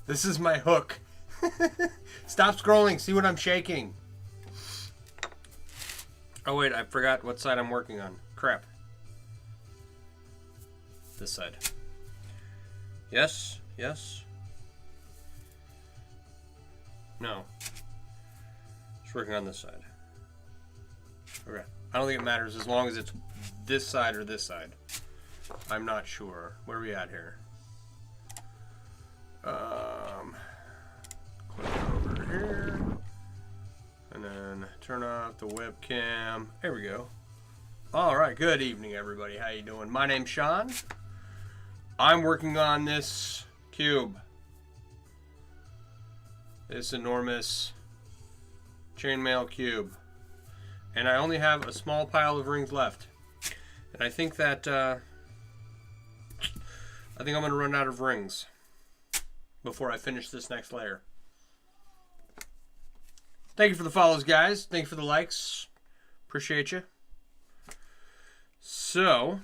This is my hook. Stop scrolling. See what I'm shaking. Oh, wait. I forgot what side I'm working on. Crap. This side. Yes. Yes. No. Just working on this side. Okay. I don't think it matters as long as it's this side or this side. I'm not sure. Where are we at here? Click over here. And then turn off the webcam. There we go. Alright, good evening everybody. How you doing? My name's Sean. I'm working on this cube. This enormous chainmail cube. And I only have a small pile of rings left. And I think that I'm going to run out of rings before I finish this next layer. Thank you for the follows, guys. Thank you for the likes. Appreciate you. So,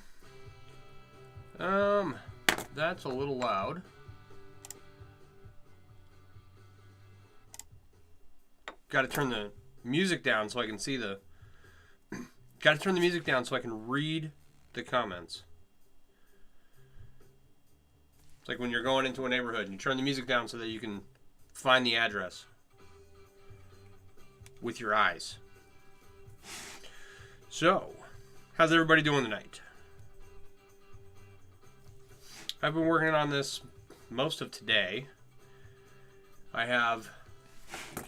that's a little loud. Got to turn the music down so I can see the... Got to turn the music down so I can read the comments. It's like when you're going into a neighborhood and you turn the music down so that you can find the address with your eyes. So, how's everybody doing tonight? I've been working on this most of today. I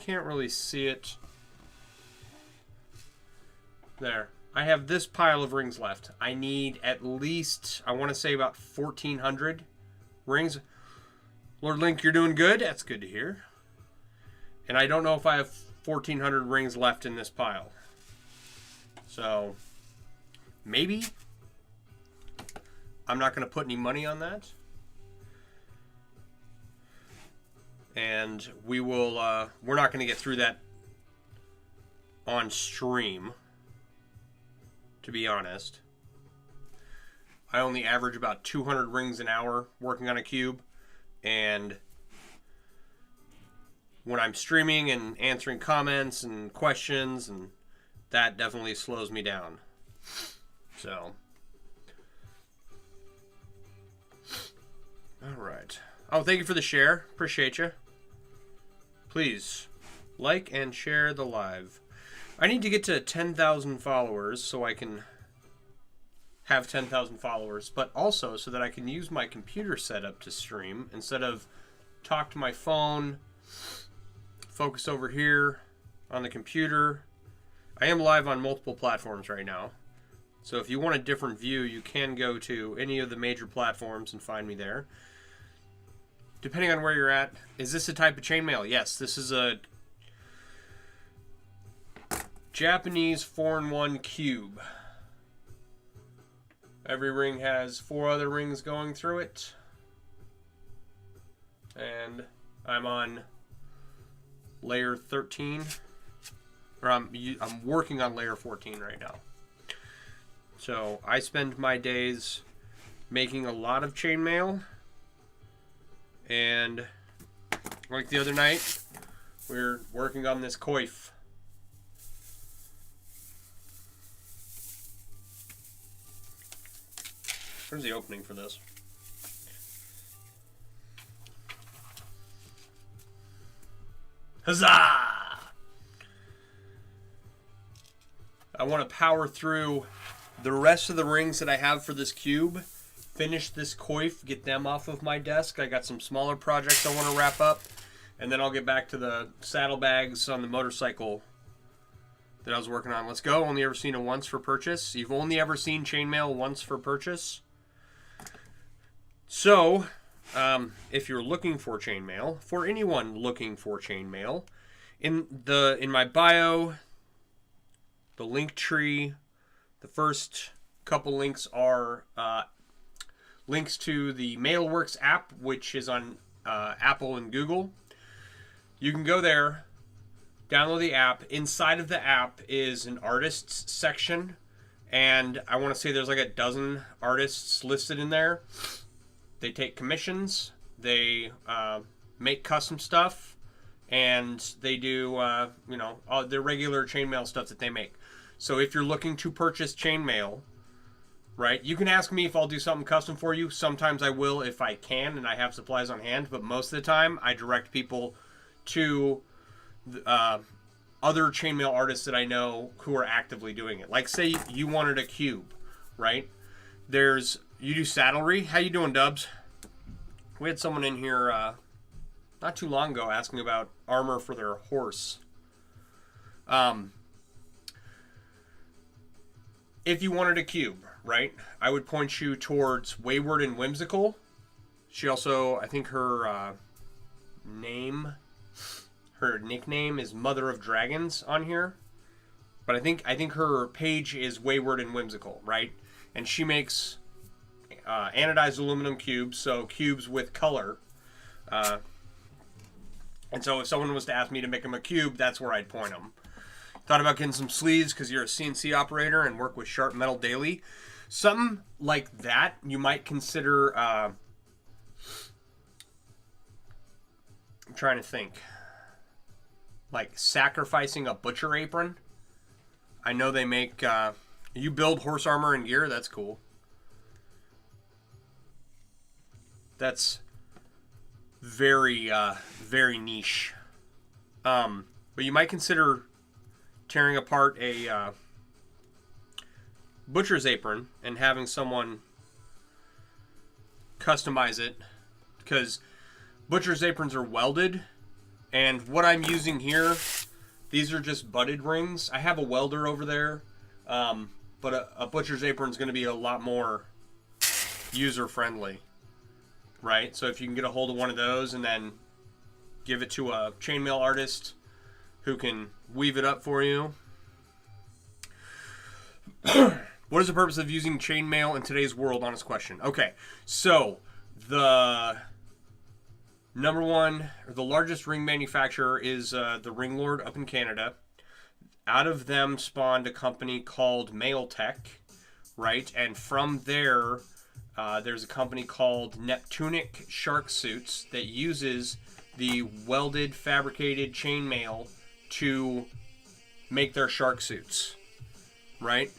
can't really see it. There. I have this pile of rings left. I need at least, I want to say about 1,400 rings. Lord Link, you're doing good. That's good to hear. And I don't know if I have 1,400 rings left in this pile. So, maybe. I'm not going to put any money on that. And we will, we're not going to get through that on stream. To be honest, I only average about 200 rings an hour working on a cube, and when I'm streaming and answering comments and questions, and that definitely slows me down. So, all right. Oh, thank you for the share. Appreciate you. Please like and share the live. I need to get to 10,000 followers so I can have 10,000 followers, but also so that I can use my computer setup to stream instead of talk to my phone, focus over here on the computer. I am live on multiple platforms right now, so if you want a different view, you can go to any of the major platforms and find me there. Depending on where you're at, is this a type of chainmail? Yes, this is a Japanese 4-in-1 cube. Every ring has 4 other rings going through it. And I'm on layer 13. Or I'm working on layer 14 right now. So I spend my days making a lot of chainmail. And like the other night, we were working on this coif. Where's the opening for this? Huzzah! I want to power through the rest of the rings that I have for this cube, finish this coif, get them off of my desk. I got some smaller projects I want to wrap up, and then I'll get back to the saddlebags on the motorcycle that I was working on. Let's go. Only ever seen it once for purchase. You've only ever seen chainmail once for purchase. So, if you're looking for chainmail, for anyone looking for chainmail, in my bio, the link tree, the first couple links are links to the Mailworks app, which is on Apple and Google. You can go there, download the app. Inside of the app is an artists section, and I want to say there's like a dozen artists listed in there. They take commissions. They make custom stuff, and they do their regular chainmail stuff that they make. So if you're looking to purchase chainmail, right, you can ask me if I'll do something custom for you. Sometimes I will if I can and I have supplies on hand, but most of the time I direct people to other chainmail artists that I know who are actively doing it. Like, say you wanted a cube, right? You do saddlery. How you doing, Dubs? We had someone in here not too long ago asking about armor for their horse. If you wanted a cube, right, I would point you towards Wayward and Whimsical. She also, I think her nickname is Mother of Dragons on here. But I think her page is Wayward and Whimsical, right? And she makes anodized aluminum cubes, so cubes with color. And so if someone was to ask me to make them a cube, that's where I'd point them. Thought about getting some sleeves because you're a CNC operator and work with sharp metal daily. Something like that you might consider. I'm trying to think. Like sacrificing a butcher apron. I know they make. You build horse armor and gear. That's cool. That's very, very niche. But you might consider tearing apart a butcher's apron and having someone customize it, because butcher's aprons are welded, and what I'm using here, these are just butted rings. I have a welder over there, but a butcher's apron is going to be a lot more user-friendly, right? So if you can get a hold of one of those and then give it to a chainmail artist who can weave it up for you. What is the purpose of using chainmail in today's world? Honest question. Okay, so the number one, or the largest ring manufacturer is the Ringlord up in Canada. Out of them spawned a company called Mailtech, right? And from there, there's a company called Neptunic Shark Suits that uses the welded, fabricated chainmail to make their shark suits, right?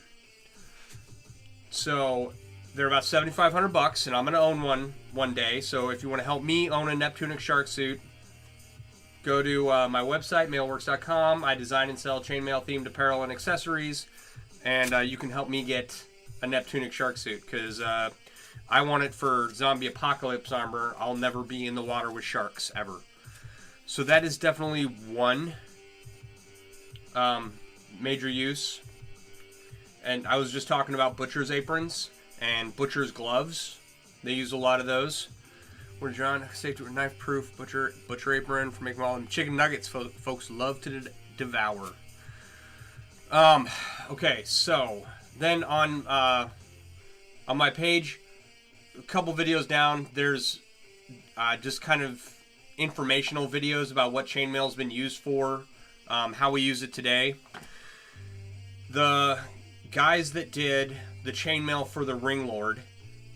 So they're about $7,500, and I'm going to own one day. So if you want to help me own a Neptunic shark suit, go to my website, mailworks.com. I design and sell chainmail themed apparel and accessories, and you can help me get a Neptunic shark suit, because I want it for zombie apocalypse armor. I'll never be in the water with sharks ever. So that is definitely one major use. And I was just talking about butcher's aprons and butcher's gloves. They use a lot of those. Where John, safety with knife proof butcher apron for making all them chicken nuggets folks love to devour. Okay, so then on my page, a couple videos down, there's just kind of informational videos about what chainmail's been used for, how we use it today. The guys that did the chainmail for the Ringlord,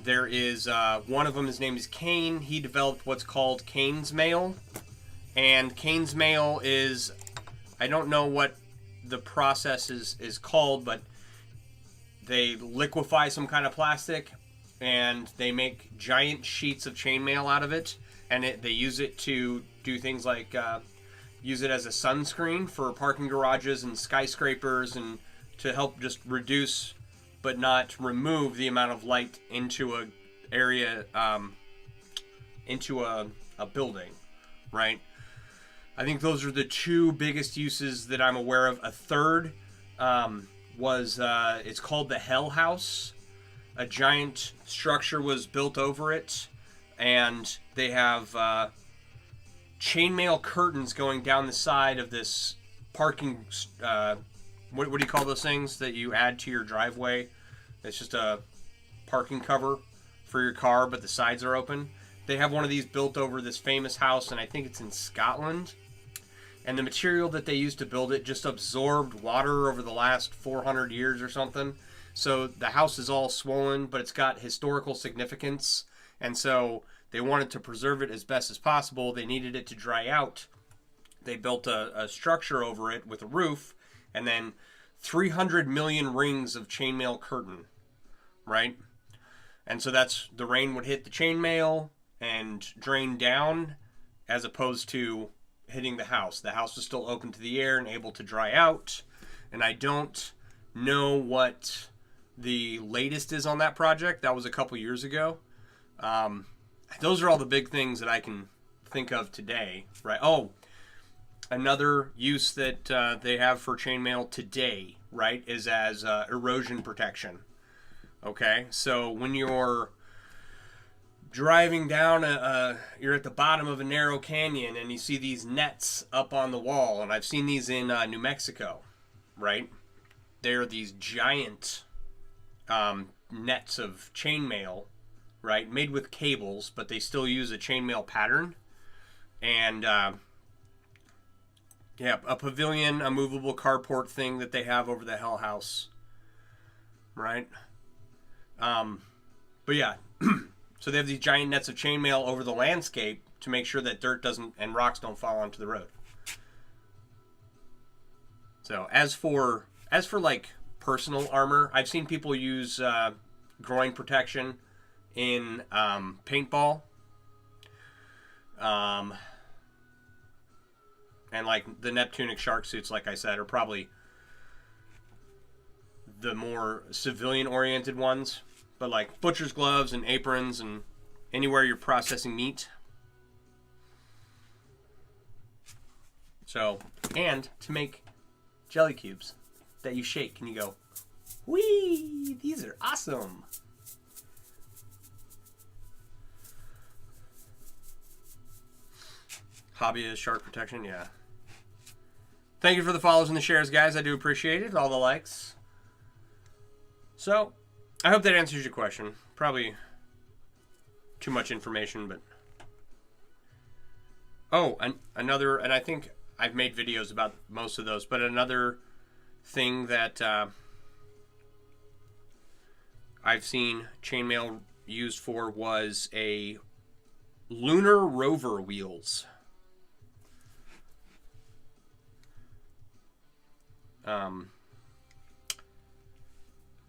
there is one of them, his name is Kane. He developed what's called Kane's Mail, and Kane's Mail is, I don't know what the process is called, but they liquefy some kind of plastic and they make giant sheets of chainmail out of it, and they use it to do things like use it as a sunscreen for parking garages and skyscrapers, and to help just reduce but not remove the amount of light into a area, into a building, right? I think those are the two biggest uses that I'm aware of. A third was it's called the Hell House. A giant structure was built over it, and they have chainmail curtains going down the side of this parking. What do you call those things that you add to your driveway? It's just a parking cover for your car, but the sides are open. They have one of these built over this famous house, and I think it's in Scotland. And the material that they used to build it just absorbed water over the last 400 years or something. So the house is all swollen, but it's got historical significance. And so they wanted to preserve it as best as possible. They needed it to dry out. They built a structure over it with a roof, and then 300 million rings of chainmail curtain, right? And so that's, the rain would hit the chainmail and drain down, as opposed to hitting the house. The house was still open to the air and able to dry out. And I don't know what the latest is on that project. That was a couple years ago. Those are all the big things that I can think of today, right? Oh, another use that they have for chainmail today, right, is as erosion protection. Okay, so when you're driving down you're at the bottom of a narrow canyon and you see these nets up on the wall, and I've seen these in New Mexico, right? They're these giant nets of chainmail, right, made with cables, but they still use a chainmail pattern. And yeah, a pavilion, a movable carport thing that they have over the Hell House, right? But yeah, so they have these giant nets of chainmail over the landscape to make sure that dirt doesn't and rocks don't fall onto the road. So as for like personal armor, I've seen people use groin protection in paintball. And like the Neptunic shark suits, like I said, are probably the more civilian-oriented ones. But like butcher's gloves and aprons and anywhere you're processing meat. So, and to make jelly cubes that you shake and you go, whee, these are awesome. Hobbyist shark protection, yeah. Thank you for the follows and the shares, guys. I do appreciate it. All the likes. So, I hope that answers your question. Probably too much information, but... Oh, another... And I think I've made videos about most of those, but another thing that I've seen chainmail used for was a lunar rover wheels.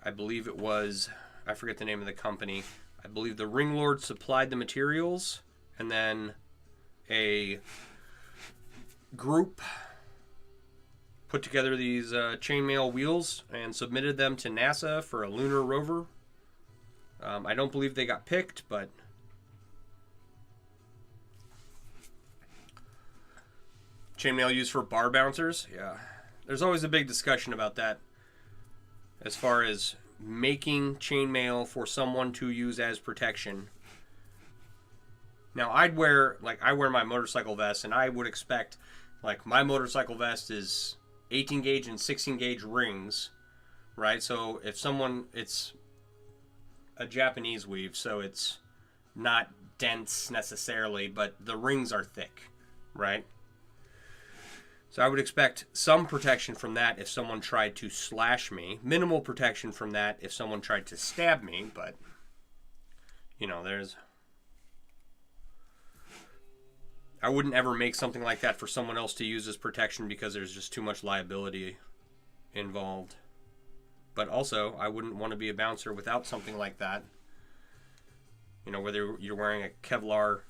I believe it was, I forget the name of the company. I believe the Ringlord supplied the materials, and then a group put together these chainmail wheels and submitted them to NASA for a lunar rover. I don't believe they got picked, but chainmail used for bar bouncers, yeah. There's always a big discussion about that as far as making chainmail for someone to use as protection. Now, I wear my motorcycle vest, and I would expect, like, my motorcycle vest is 18 gauge and 16 gauge rings, right? So if someone, it's a Japanese weave, so it's not dense necessarily, but the rings are thick, right? So I would expect some protection from that if someone tried to slash me. Minimal protection from that if someone tried to stab me, but, you know, I wouldn't ever make something like that for someone else to use as protection because there's just too much liability involved. But also, I wouldn't want to be a bouncer without something like that. You know, whether you're wearing a Kevlar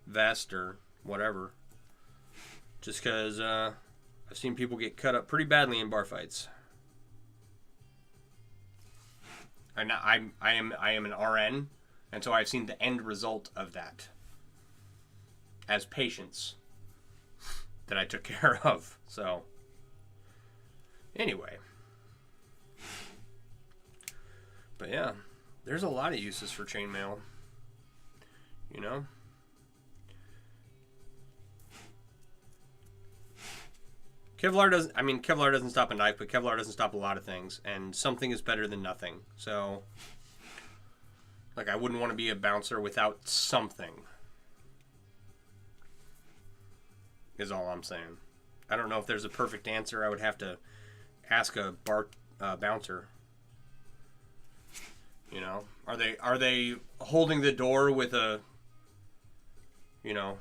vest or whatever. Just because I've seen people get cut up pretty badly in bar fights. And I am an RN, and so I've seen the end result of that as patients that I took care of. So, anyway. But yeah, there's a lot of uses for chainmail. You know? Kevlar doesn't stop a knife, but Kevlar doesn't stop a lot of things, and something is better than nothing. So, like, I wouldn't want to be a bouncer without something, is all I'm saying. I don't know if there's a perfect answer. I would have to ask a bouncer. You know, are they holding the door with a you know,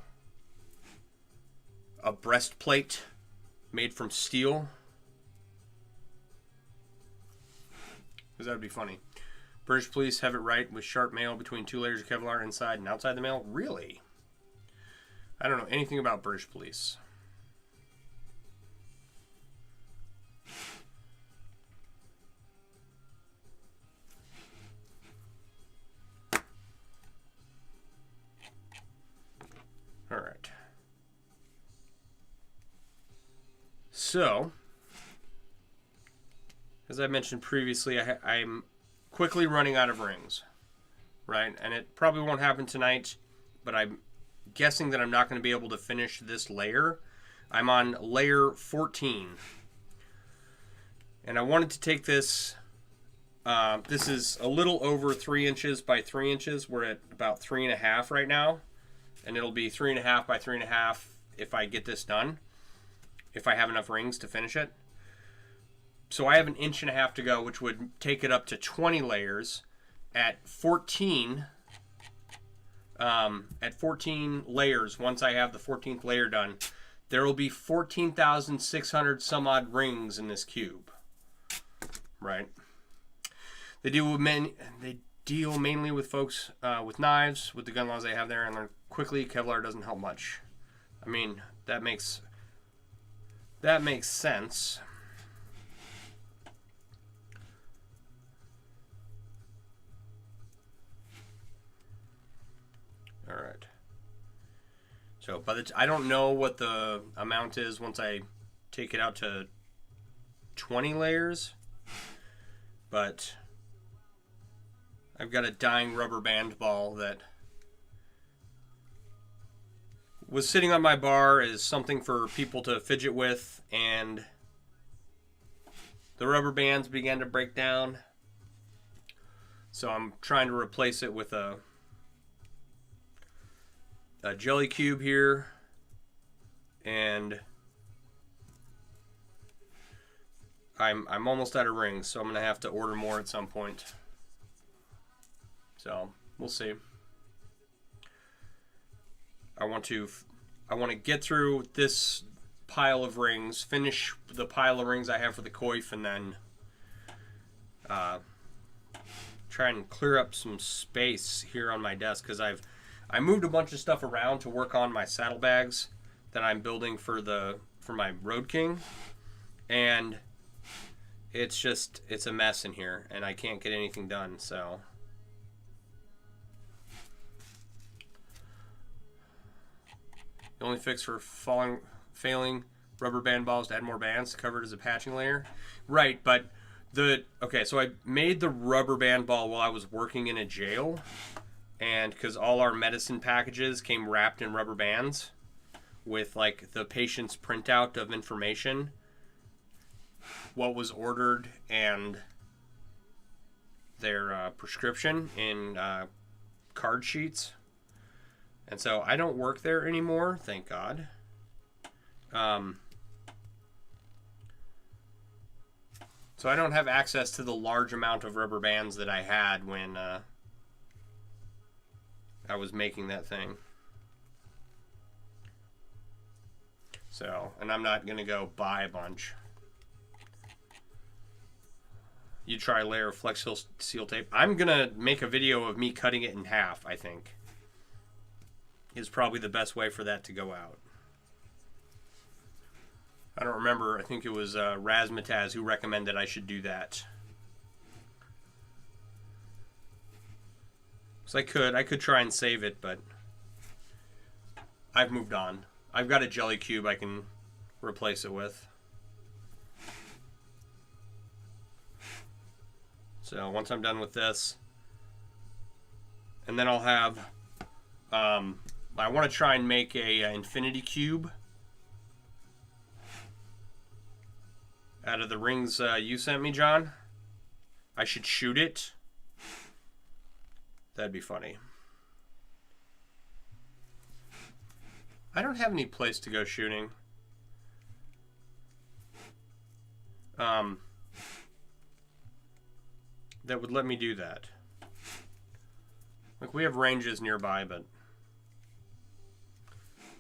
a breastplate made from steel. Because that would be funny. British police have it right with sharp mail between 2 layers of Kevlar inside and outside the mail. Really? I don't know anything about British police. All right. So, as I mentioned previously, I'm quickly running out of rings, right? And it probably won't happen tonight, but I'm guessing that I'm not going to be able to finish this layer. I'm on layer 14. And I wanted to take this, this is a little over 3 inches by 3 inches. We're at about 3.5 right now. And it'll be 3.5 by 3.5 if I get this done, if I have enough rings to finish it. So I have 1.5 inches to go, which would take it up to 20 layers. At 14 layers, once I have the 14th layer done, there will be 14,600 some odd rings in this cube. Right? They deal mainly with folks with knives, with the gun laws they have there, and learn quickly. Kevlar doesn't help much. I mean, that makes sense. All right. So, I don't know what the amount is once I take it out to 20 layers, but I've got a dying rubber band ball that was sitting on my bar as something for people to fidget with, and the rubber bands began to break down. So I'm trying to replace it with a jelly cube here, and I'm almost out of rings, so I'm gonna have to order more at some point. So we'll see. I want to get through this pile of rings, finish the pile of rings I have for the coif, and then try and clear up some space here on my desk, because I moved a bunch of stuff around to work on my saddlebags that I'm building for my Road King, and it's a mess in here, and I can't get anything done. So the only fix for failing rubber band balls to add more bands covered as a patching layer. Right, but so I made the rubber band ball while I was working in a jail, and because all our medicine packages came wrapped in rubber bands with like the patient's printout of information, what was ordered, and their prescription in card sheets. And so I don't work there anymore, thank God. So I don't have access to the large amount of rubber bands that I had when I was making that thing. So, and I'm not going to go buy a bunch. You try a layer of Flex Seal tape. I'm going to make a video of me cutting it in half, I think. Is probably the best way for that to go out. I don't remember. I think it was Razmataz who recommended I should do that. So I could try and save it, but I've moved on. I've got a jelly cube I can replace it with. So once I'm done with this, and then I'll have, I want to try and make a infinity cube out of the rings you sent me, John. I should shoot it. That'd be funny. I don't have any place to go shooting. That would let me do that. Like, we have ranges nearby, but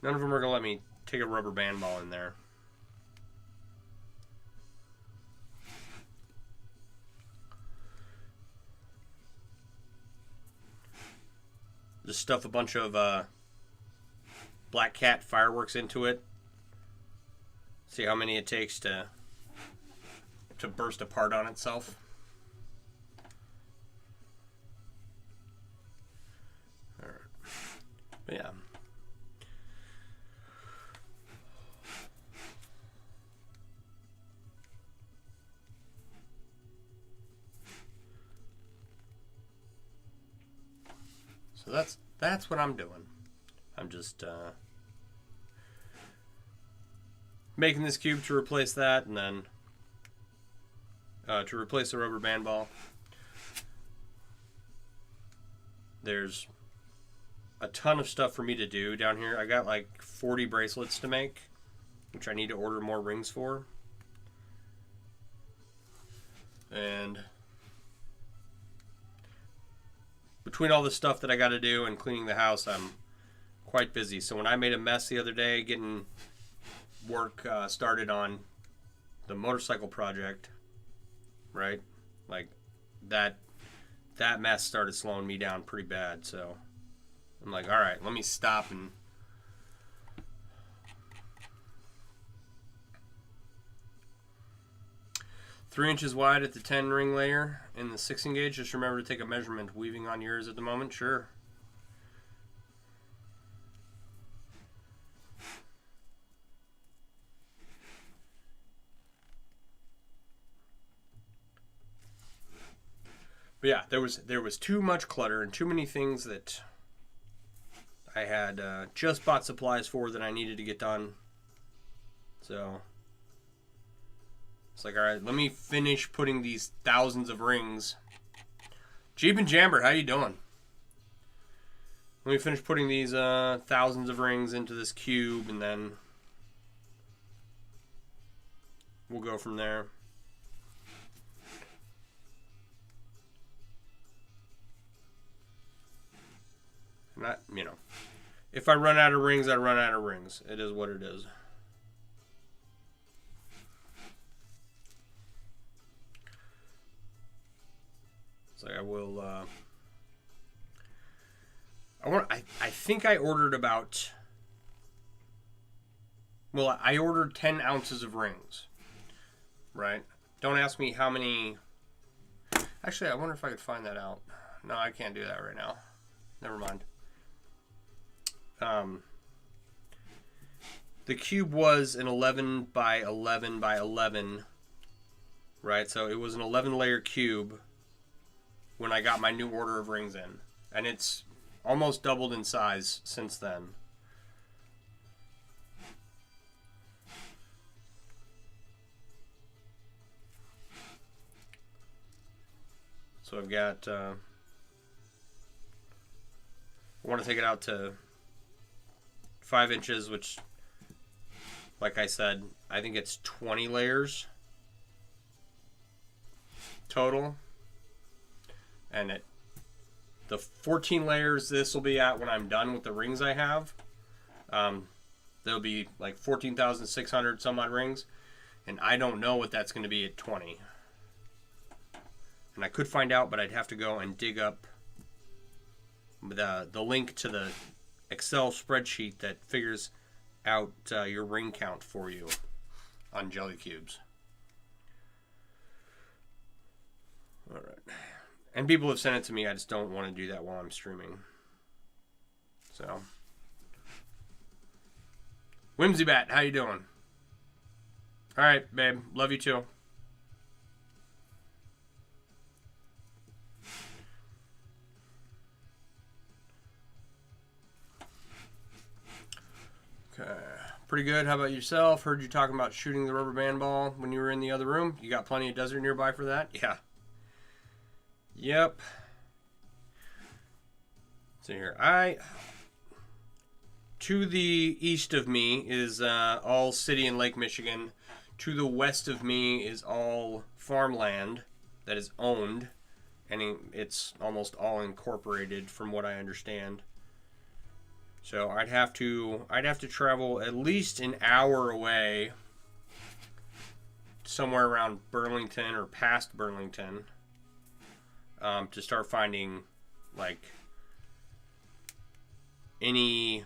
None of them are going to let me take a rubber band ball in there. Just stuff a bunch of Black Cat fireworks into it. See how many it takes to burst apart on itself. All right. But yeah. So that's what I'm doing. I'm just making this cube to replace that, and then to replace the rubber band ball. There's a ton of stuff for me to do down here. I got like 40 bracelets to make, which I need to order more rings for. And between all the stuff that I got to do and cleaning the house, I'm quite busy. So when I made a mess the other day getting work started on the motorcycle project, right? Like that mess started slowing me down pretty bad. So I'm like, all right, let me stop and "3 inches wide at the 10 ring layer in the 16 gauge. Just remember to take a measurement. Weaving on yours at the moment." Sure. But yeah, there was too much clutter and too many things that I had just bought supplies for that I needed to get done. So it's like, all right, let me finish putting these thousands of rings. Jeep and Jamber, how you doing? Let me finish putting these thousands of rings into this cube, and then we'll go from there. Not, you know, if I run out of rings, I run out of rings. It is what it is. So I will. I think I ordered about. Well, I ordered 10 ounces of rings. Right. Don't ask me how many. Actually, I wonder if I could find that out. No, I can't do that right now. Never mind. The cube was an 11 by 11 by 11, right? So it was an 11 layer cube when I got my new order of rings in, and it's almost doubled in size since then. So I've got, I want to take it out to 5 inches, which, like I said, I think it's 20 layers total. And the 14 layers this will be at when I'm done with the rings I have. There'll be like 14,600 some odd rings. And I don't know what that's going to be at 20. And I could find out, but I'd have to go and dig up the link to the Excel spreadsheet that figures out your ring count for you on jelly cubes. All right. And people have sent it to me. I just don't want to do that while I'm streaming. So, Whimsy Bat, how you doing? All right, babe. Love you too. Okay. Pretty good. How about yourself? Heard you talking about shooting the rubber band ball when you were in the other room. You got plenty of desert nearby for that? Yeah. Yep. So here, to the east of me is all city and Lake Michigan. To the west of me is all farmland that is owned, and it's almost all incorporated from what I understand. So I'd have to travel at least an hour away, somewhere around Burlington or past Burlington, to start finding like any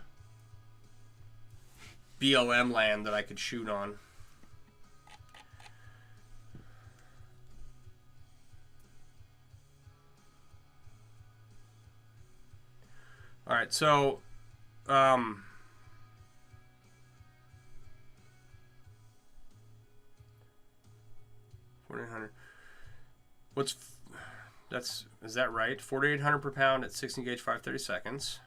BLM land that I could shoot on. All right, so 4,800. Is that right? 4,800 per pound at 16 gauge, 530 seconds.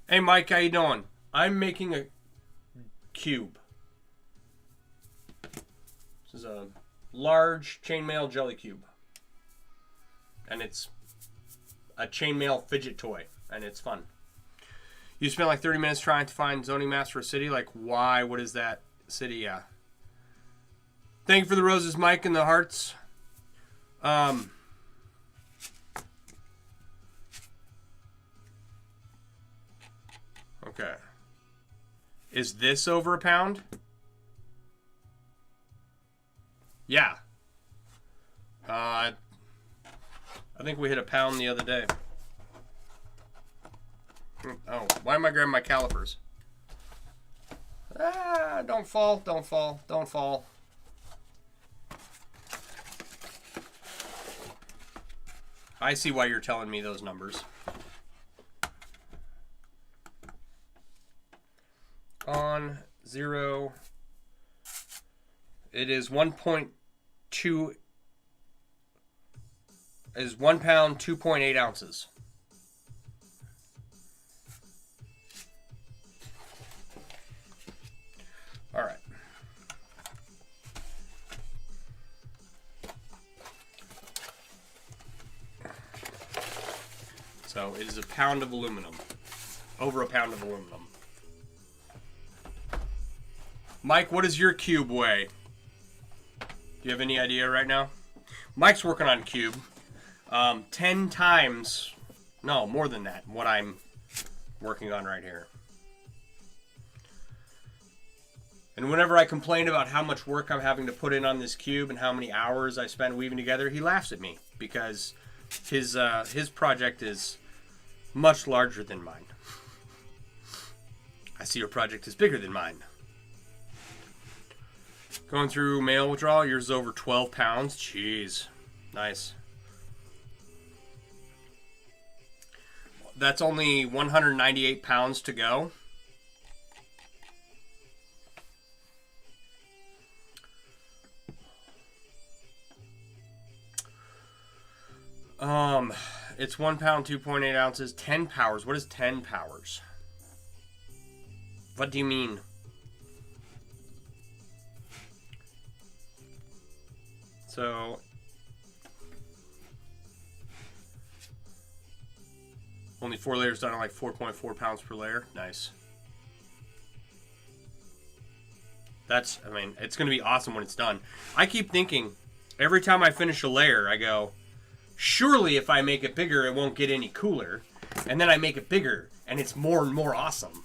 Hey Mike, how you doing? I'm making a cube. This is a large chainmail jelly cube. And it's a chainmail fidget toy, and it's fun. You spent like 30 minutes trying to find zoning maps for a city. Like, why? What is that city? Yeah. Thank you for the roses, Mike, and the hearts. Okay. Is this over a pound? Yeah. I think we hit a pound the other day. Oh, why am I grabbing my calipers? Ah, don't fall, don't fall, don't fall. I see why you're telling me those numbers. On 0, it is 1.2, is 1 pound, 2.8 ounces. All right. So it is a pound of aluminum. Over a pound of aluminum. Mike, what does your cube weigh? Do you have any idea right now? Mike's working on a cube. 10 times, no, more than that, what I'm working on right here. And whenever I complain about how much work I'm having to put in on this cube and how many hours I spend weaving together, he laughs at me because his project is much larger than mine. I see your project is bigger than mine. Going through mail withdrawal, yours is over 12 pounds. Jeez. Nice. That's only 198 pounds to go. It's 1 pound, 2.8 ounces, 10 powers. What is 10 powers? What do you mean? So, only 4 layers done at like 4.4 pounds per layer. Nice. That's, I mean, it's going to be awesome when it's done. I keep thinking, every time I finish a layer, I go, surely if I make it bigger, it won't get any cooler. And then I make it bigger, and it's more and more awesome.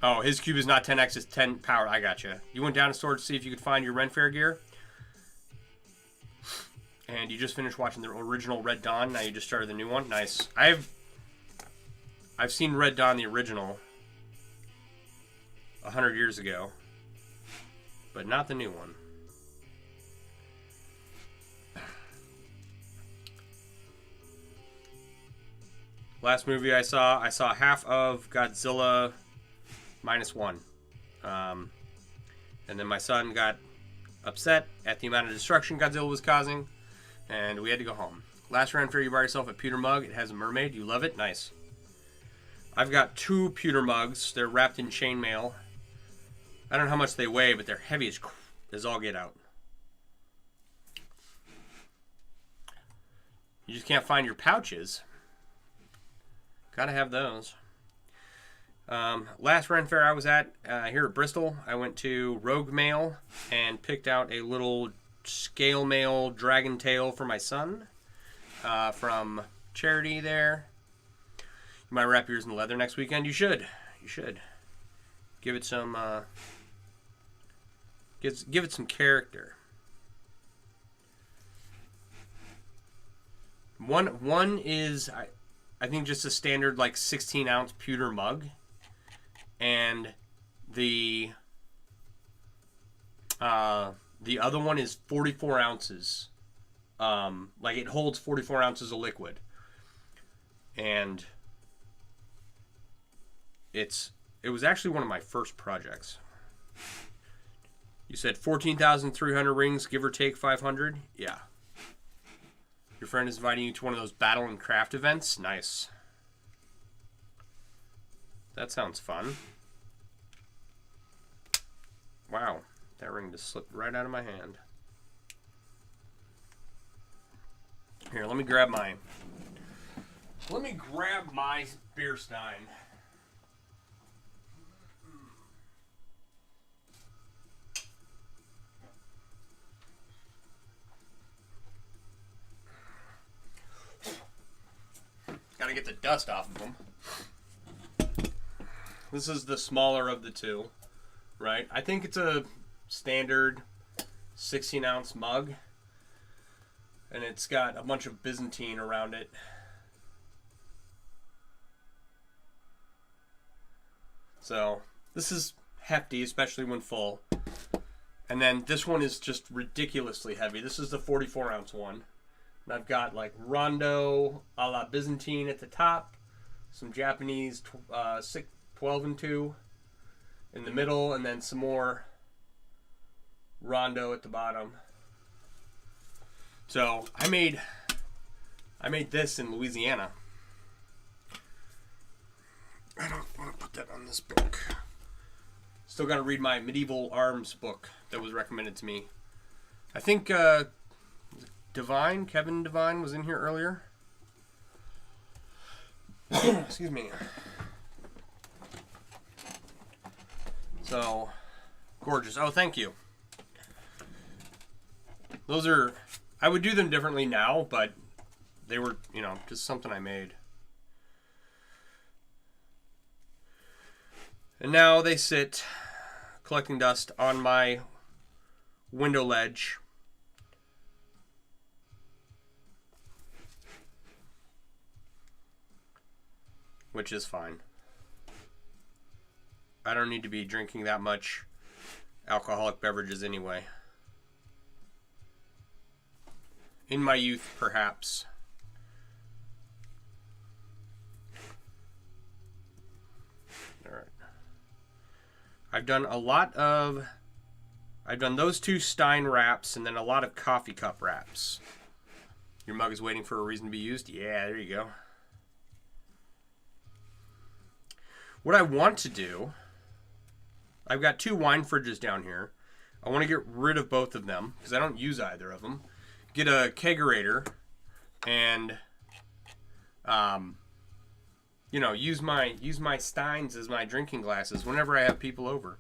Oh, his cube is not 10x, it's 10 power. I gotcha. You went down to storage to see if you could find your Ren Fair gear. And you just finished watching the original Red Dawn. Now you just started the new one. Nice. I've seen Red Dawn, the original, 100 years ago. But not the new one. Last movie I saw half of Godzilla -1. And then my son got upset at the amount of destruction Godzilla was causing, and we had to go home. Last Ren Fair, you buy yourself a pewter mug. It has a mermaid. You love it? Nice. I've got 2 pewter mugs. They're wrapped in chainmail. I don't know how much they weigh, but they're heavy as all get out. You just can't find your pouches. Gotta have those. Last Ren Fair I was at here at Bristol, I went to Rogue Mail and picked out a little scale mail dragon tail for my son from charity there. You might wrap yours in leather next weekend. You should. You should. Give it some give it some character. One is I think just a standard like 16-ounce pewter mug, and the other one is 44 ounces. Like it holds 44 ounces of liquid, and it was actually one of my first projects. You said 14,300 rings, give or take 500. Yeah. Your friend is inviting you to one of those battle and craft events? Nice. That sounds fun. Wow. That ring just slipped right out of my hand. Here, let me grab my beer stein. Gotta get the dust off of them. This is the smaller of the two, right? I think it's a standard 16-ounce mug, and it's got a bunch of Byzantine around it. So this is hefty, especially when full. And then this one is just ridiculously heavy. This is the 44-ounce one. And I've got like Rondo a la Byzantine at the top, some Japanese 12 and 2 in the middle, and then some more Rondo at the bottom. So I made this in Louisiana. I don't want to put that on this book. Still got to read my medieval arms book that was recommended to me. I think Kevin Devine was in here earlier. Excuse me. So, gorgeous. Oh, thank you. Those are, I would do them differently now, but they were, just something I made. And now they sit collecting dust on my window ledge. Which is fine. I don't need to be drinking that much alcoholic beverages anyway. In my youth, perhaps. Alright. I've done those two Stein wraps and then a lot of coffee cup wraps. Your mug is waiting for a reason to be used? Yeah, there you go. What I want to do, I've got two wine fridges down here. I want to get rid of both of them because I don't use either of them. Get a kegerator and, use my Steins as my drinking glasses whenever I have people over.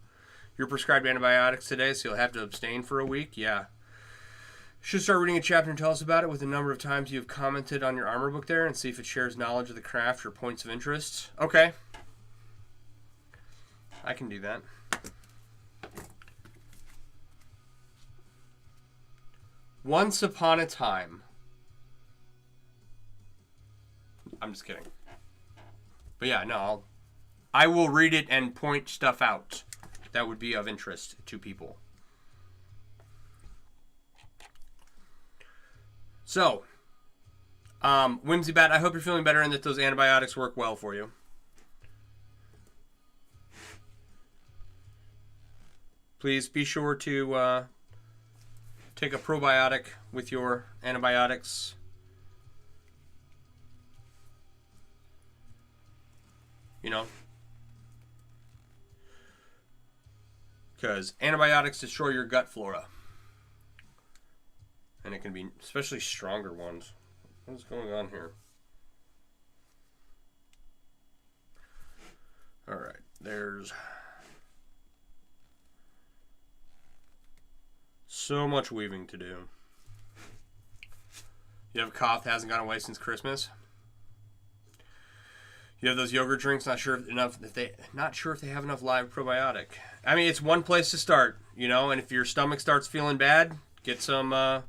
You're prescribed antibiotics today, so you'll have to abstain for a week. Yeah. Should start reading a chapter and tell us about it with the number of times you've commented on your armor book there and see if it shares knowledge of the craft or points of interest. Okay. I can do that. Once upon a time. I'm just kidding. But yeah, no, I will read it and point stuff out that would be of interest to people. So, Whimsy Bat, I hope you're feeling better and that those antibiotics work well for you. Please be sure to take a probiotic with your antibiotics. Because antibiotics destroy your gut flora. And it can be especially stronger ones. What is going on here? Alright, there's So much weaving to do. You have a cough that hasn't gone away since Christmas. You have those yogurt drinks. Not sure if they have enough live probiotic. I mean, it's one place to start, you know. And if your stomach starts feeling bad, get some. I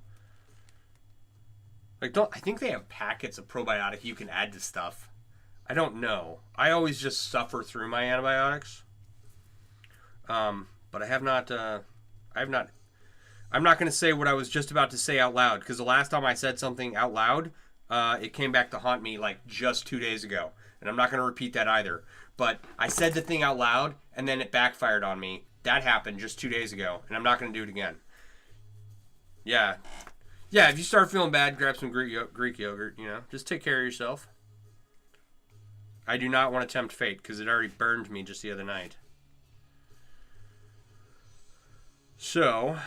think they have packets of probiotic you can add to stuff. I don't know. I always just suffer through my antibiotics. But I have not. I'm not going to say what I was just about to say out loud, because the last time I said something out loud, it came back to haunt me like just 2 days ago. And I'm not going to repeat that either. But I said the thing out loud, and then it backfired on me. That happened just 2 days ago, and I'm not going to do it again. Yeah. Yeah, if you start feeling bad, grab some Greek yogurt, you know. Just take care of yourself. I do not want to tempt fate, because it already burned me just the other night. So,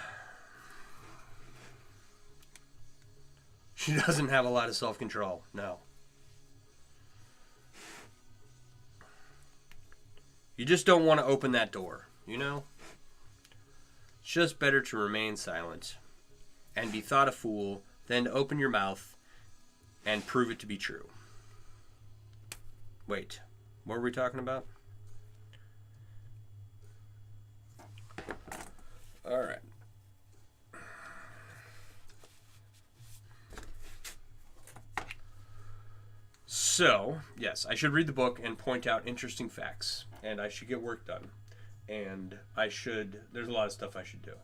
she doesn't have a lot of self-control, no. You just don't want to open that door, you know? It's just better to remain silent and be thought a fool than to open your mouth and prove it to be true. Wait, what were we talking about? All right. So, yes, I should read the book and point out interesting facts. And I should get work done. And there's a lot of stuff I should do.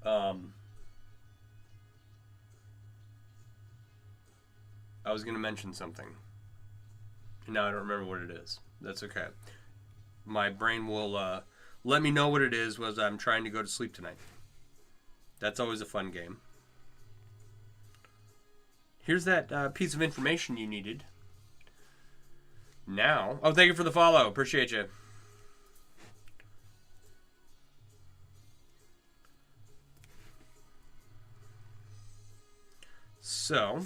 I was going to mention something. And now I don't remember what it is. That's okay. My brain will let me know what it is as I'm trying to go to sleep tonight. That's always a fun game. Here's that piece of information you needed. Now, thank you for the follow. Appreciate you. So,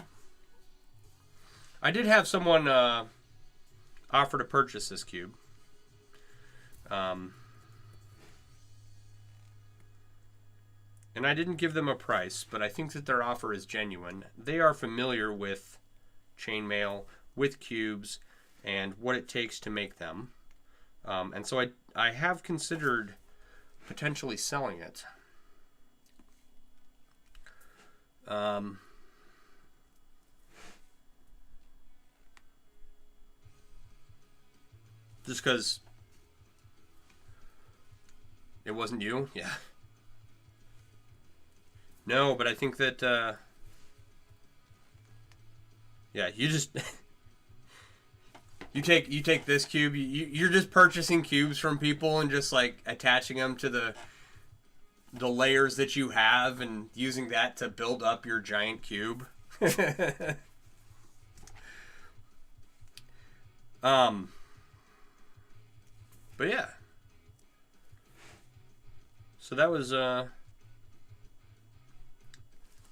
I did have someone offer to purchase this cube. And I didn't give them a price, but I think that their offer is genuine. They are familiar with chainmail, with cubes, and what it takes to make them. And so I have considered potentially selling it. Just because it wasn't you? Yeah. No, but I think that, yeah, you just... You take this cube. You're just purchasing cubes from people and just like attaching them to the layers that you have and using that to build up your giant cube. But yeah. So that was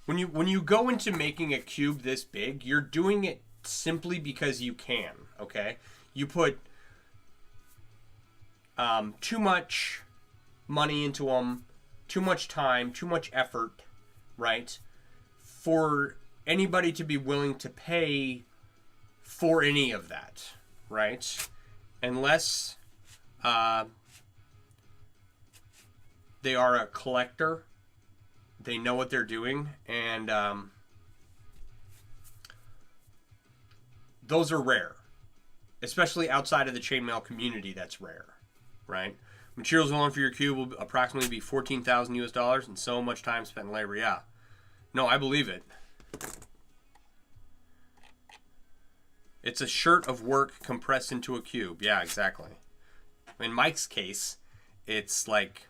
when you go into making a cube this big, you're doing it simply because you can, okay? You put too much money into them, too much time, too much effort, right? For anybody to be willing to pay for any of that, right? Unless they are a collector, they know what they're doing, and those are rare, especially outside of the chainmail community. That's rare, right? Materials alone for your cube will approximately be $14,000 US, and so much time spent in labor. Yeah, no, I believe it. It's a shirt of work compressed into a cube. Yeah, exactly. In Mike's case, it's like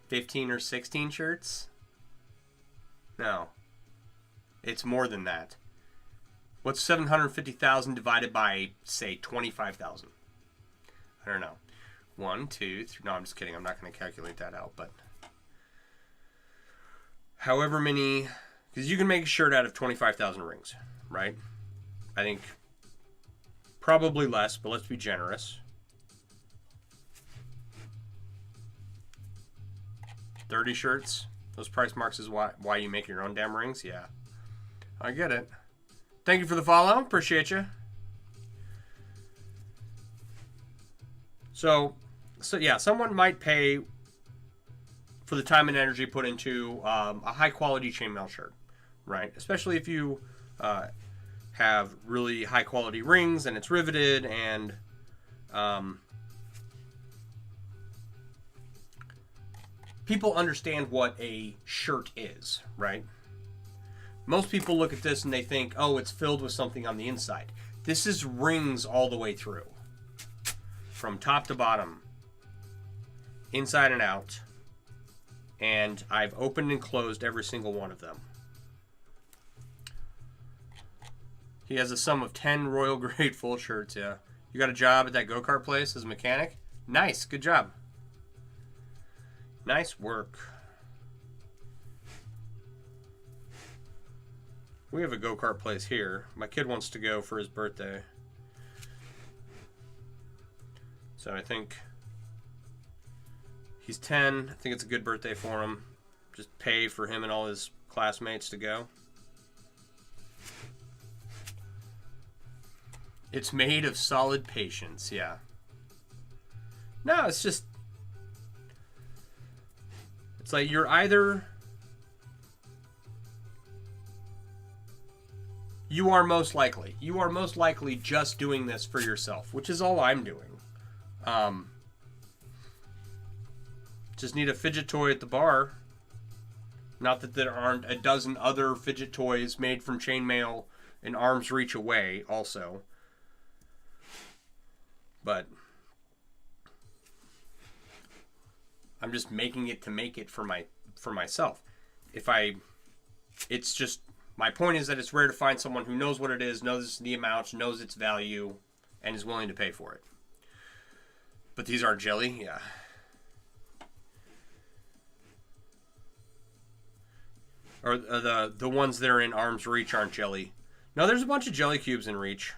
15 or 16 shirts. No, it's more than that. What's 750,000 divided by, say, 25,000? I don't know. 1, 2, 3. No, I'm just kidding. I'm not going to calculate that out. But however many, because you can make a shirt out of 25,000 rings, right? I think probably less, but let's be generous. 30 shirts. Those price marks is why you make your own damn rings. Yeah, I get it. Thank you for the follow. Appreciate you. So yeah, someone might pay for the time and energy put into a high quality chainmail shirt, right? Especially if you have really high quality rings and it's riveted and people understand what a shirt is, right? Most people look at this and they think, oh, it's filled with something on the inside. This is rings all the way through. From top to bottom. Inside and out. And I've opened and closed every single one of them. He has a sum of 10 Royal Grade full shirts, yeah. You got a job at that go-kart place as a mechanic? Nice, good job. Nice work. We have a go-kart place here. My kid wants to go for his birthday. So I think he's 10. I think it's a good birthday for him. Just pay for him and all his classmates to go. It's made of solid patience, yeah. No, it's just... It's like you're either... You are most likely just doing this for yourself, which is all I'm doing. Just need a fidget toy at the bar. Not that there aren't a dozen other fidget toys made from chainmail an arm's reach away also. But I'm just making it to make it for myself. It's just, my point is that it's rare to find someone who knows what it is, knows the amount, knows its value, and is willing to pay for it. But these are jelly, yeah. Or the ones that are in arm's reach aren't jelly. No, there's a bunch of jelly cubes in reach.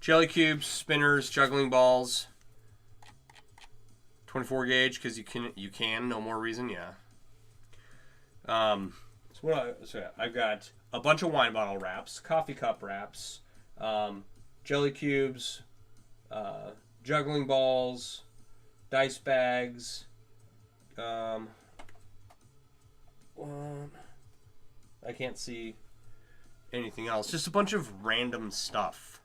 Jelly cubes, spinners, juggling balls. 24 gauge because you can, no more reason, yeah. So I've got a bunch of wine bottle wraps, coffee cup wraps, jelly cubes, juggling balls, dice bags, I can't see anything else. Just a bunch of random stuff.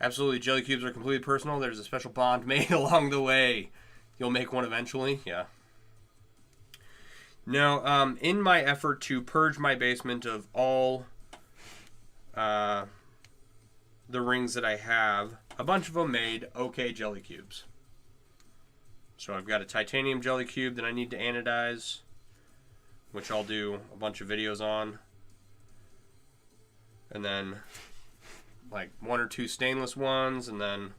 Absolutely, jelly cubes are completely personal. There's a special bond made along the way. You'll make one eventually, yeah. Now, in my effort to purge my basement of all the rings that I have, a bunch of them made okay jelly cubes. So I've got a titanium jelly cube that I need to anodize, which I'll do a bunch of videos on. And then like 1 or 2 stainless ones, and then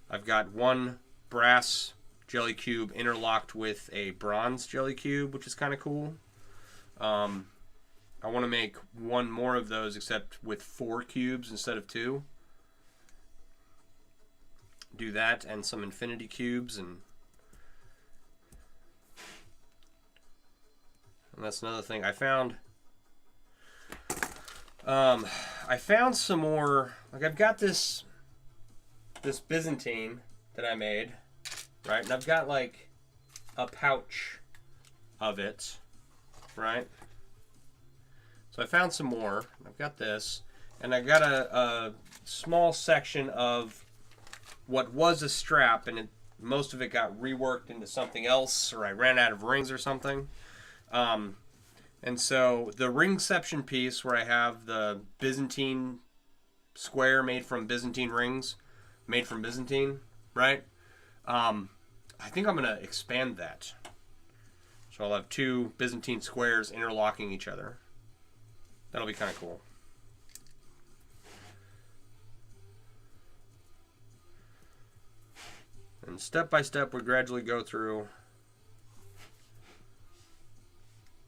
I've got 1 brass jelly cube interlocked with a bronze jelly cube, which is kind of cool. I want to make 1 more of those, except with 4 cubes instead of 2. Do that and some infinity cubes, and that's another thing. I found some more, like I've got this Byzantine that I made, right? And I've got like a pouch of it, right? So I found some more. I've got this, and I got a small section of what was a strap, and most of it got reworked into something else, or I ran out of rings or something. And so the ringception piece where I have the Byzantine square made from Byzantine rings, made from Byzantine, right? I think I'm going to expand that. So I'll have 2 Byzantine squares interlocking each other. That'll be kind of cool. And step by step, we gradually go through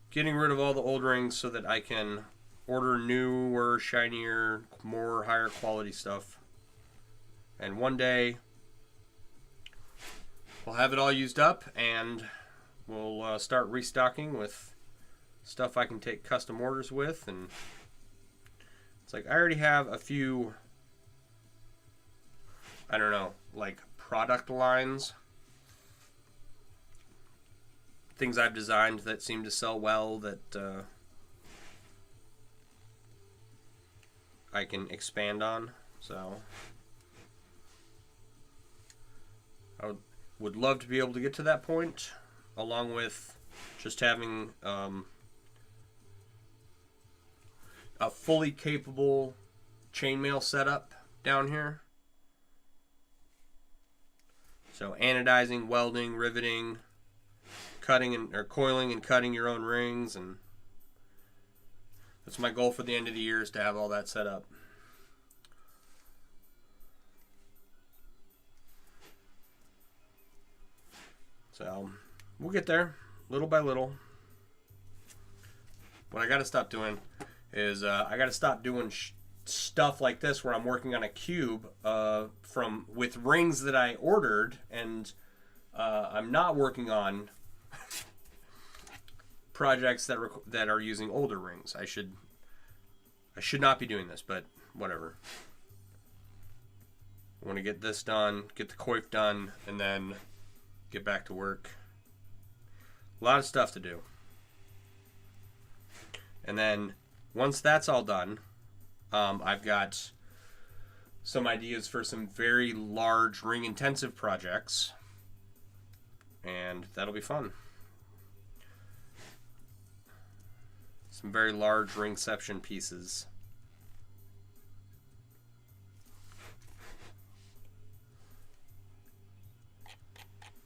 getting rid of all the old rings so that I can order newer, shinier, more higher quality stuff. And one day, we'll have it all used up, and we'll start restocking with stuff I can take custom orders with. And it's like I already have a few, I don't know, like product lines, things I've designed that seem to sell well that I can expand on. So I would love to be able to get to that point, along with just having a fully capable chainmail setup down here. So anodizing, welding, riveting, cutting or coiling and cutting your own rings, and that's my goal for the end of the year, is to have all that set up. So we'll get there little by little. What I got to stop doing is I got to stop doing stuff like this where I'm working on a cube with rings that I ordered, and I'm not working on projects that are using older rings. I should not be doing this, but whatever. I want to get this done, get the coif done, and then get back to work. A lot of stuff to do. And then once that's all done, I've got some ideas for some very large ring intensive projects, and that'll be fun. Some very large ringception pieces.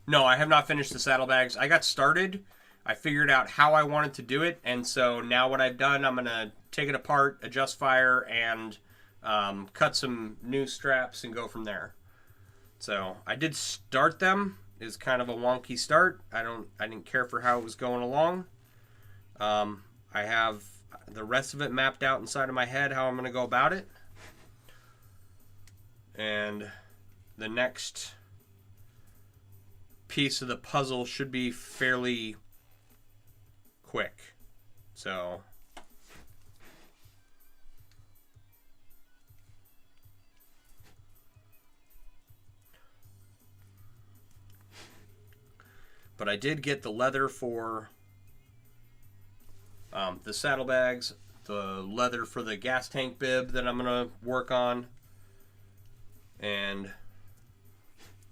No, I have not finished the saddlebags. I got started. I figured out how I wanted to do it, and so now what I've done, I'm going to take it apart, adjust fire, and cut some new straps and go from there. So I did start them. It's kind of a wonky start. I didn't care for how it was going along. I have the rest of it mapped out inside of my head, how I'm going to go about it. And the next piece of the puzzle should be fairly quick. So but I did get the leather for the saddlebags, the leather for the gas tank bib that I'm going to work on. And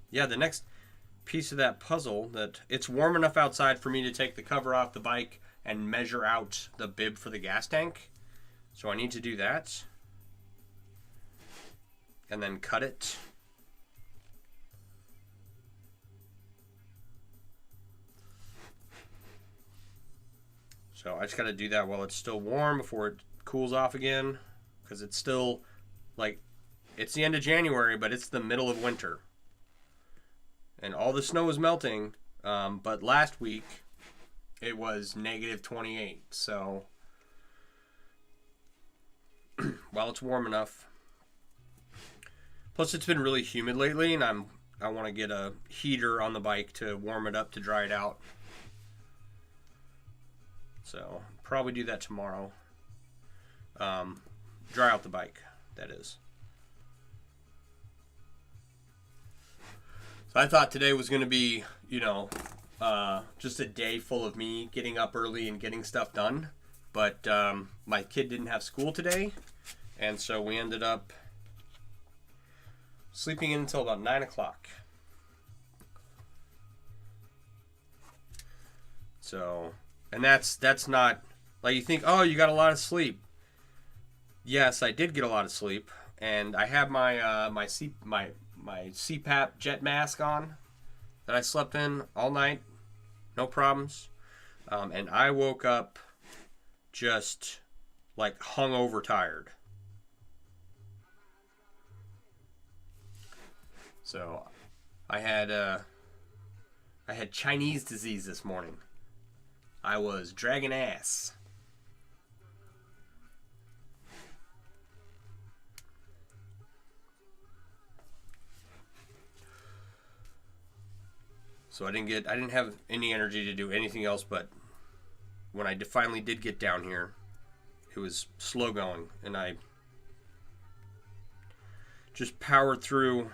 yeah, the next piece of that puzzle, that it's warm enough outside for me to take the cover off the bike and measure out the bib for the gas tank. So I need to do that. And then cut it. So I just got to do that while it's still warm before it cools off again, because it's still, like, it's the end of January, but it's the middle of winter. And all the snow is melting, but last week it was negative 28. So while it's warm enough. Plus it's been really humid lately, and I want to get a heater on the bike to warm it up, to dry it out. So probably do that tomorrow. Dry out the bike, that is. So I thought today was going to be, just a day full of me getting up early and getting stuff done. But my kid didn't have school today, and so we ended up sleeping in until about 9 o'clock. So, and that's not, like, you think, oh, you got a lot of sleep. Yes, I did get a lot of sleep, and I have my my CPAP jet mask on that I slept in all night, no problems. And I woke up just like hungover tired. So I had Chinese disease this morning. I was dragging ass. So I didn't have any energy to do anything else. But when I finally did get down here, it was slow going, and I just powered through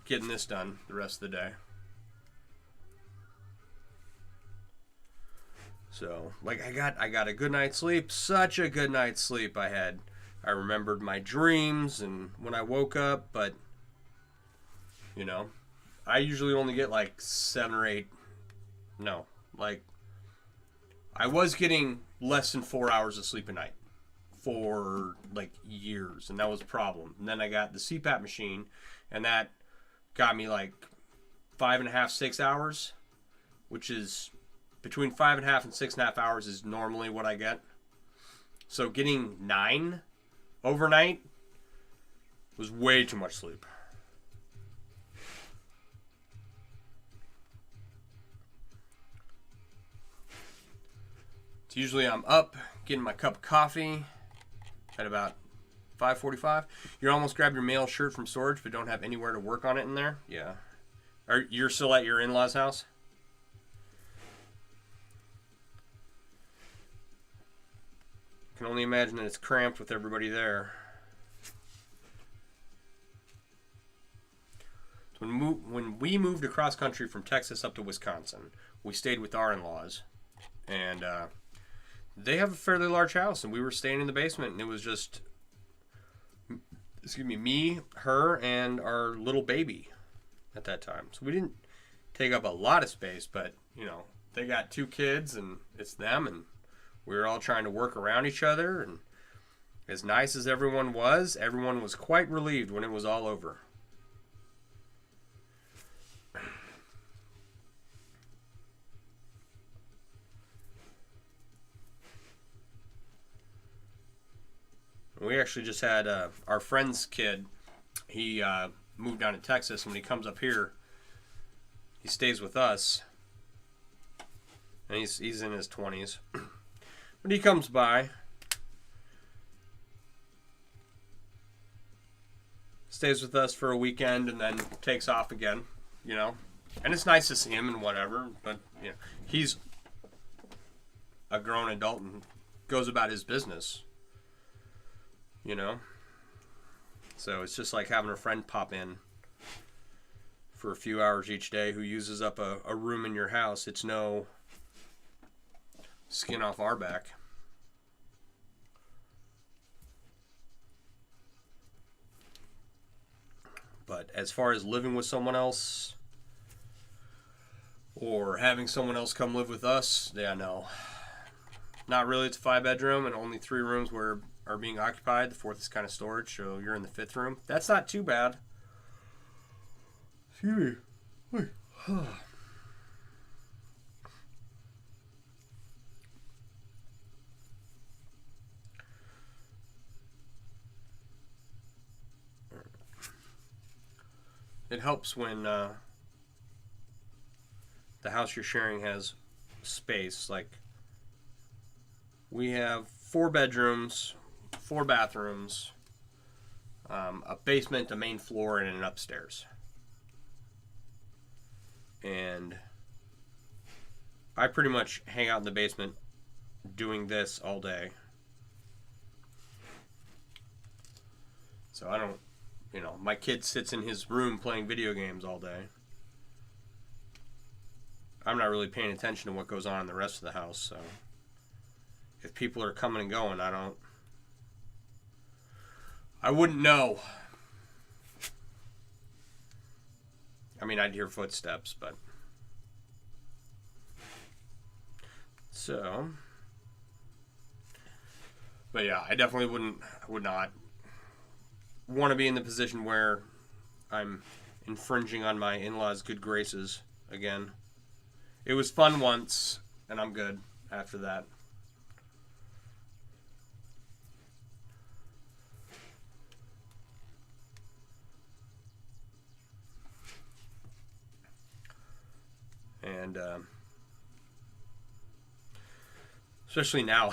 getting this done the rest of the day. So, like, I got a good night's sleep. Such a good night's sleep I had. I remembered my dreams and when I woke up, but, you know, I usually only get like 7 or 8. No, like, I was getting less than 4 hours of sleep a night for like years, and that was a problem. And then I got the CPAP machine, and that got me like 5.5, 6 hours, which is between 5.5 and 6.5 hours is normally what I get. So getting 9 overnight was way too much sleep. So usually I'm up, getting my cup of coffee at about 5:45. You almost grab your mail shirt from storage but don't have anywhere to work on it in there? Yeah. You're still at your in-laws' house? Can only imagine that it's cramped with everybody there. So when we moved across country from Texas up to Wisconsin, we stayed with our in-laws, and they have a fairly large house, and we were staying in the basement, and it was just, me, her, and our little baby at that time. So we didn't take up a lot of space, but, you know, they got 2 kids, and it's them, and we were all trying to work around each other, and as nice as everyone was quite relieved when it was all over. We actually just had our friend's kid. He moved down to Texas, and when he comes up here, he stays with us, and he's in his 20s. But he comes by, stays with us for a weekend, and then takes off again, you know. And it's nice to see him and whatever, but, you know, he's a grown adult and goes about his business, you know. So it's just like having a friend pop in for a few hours each day who uses up a room in your house. It's no skin off our back. But as far as living with someone else or having someone else come live with us, yeah, no. Not really. It's a 5-bedroom and only 3 rooms are being occupied. The 4th is kind of storage, so you're in the 5th room. That's not too bad. Excuse me. Wait. It helps when the house you're sharing has space. Like, we have 4 bedrooms, 4 bathrooms, a basement, a main floor, and an upstairs. And I pretty much hang out in the basement doing this all day. So I don't, you know, my kid sits in his room playing video games all day. I'm not really paying attention to what goes on in the rest of the house, so if people are coming and going, I wouldn't know. I mean, I'd hear footsteps, but so, but yeah, I definitely would not want to be in the position where I'm infringing on my in-laws' good graces again. It was fun once, and I'm good after that. And especially now,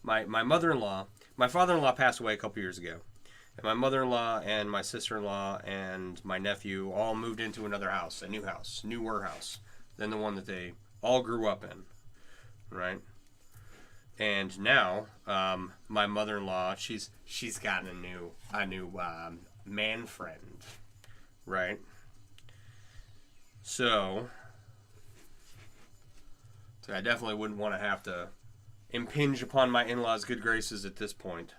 my mother-in-law, my father-in-law passed away a couple years ago, And my mother-in-law and my sister-in-law and my nephew all moved into another house, a newer house than the one that they all grew up in, right? And now, my mother-in-law, she's gotten a new man friend, right? So I definitely wouldn't want to have to impinge upon my in-laws' good graces at this point.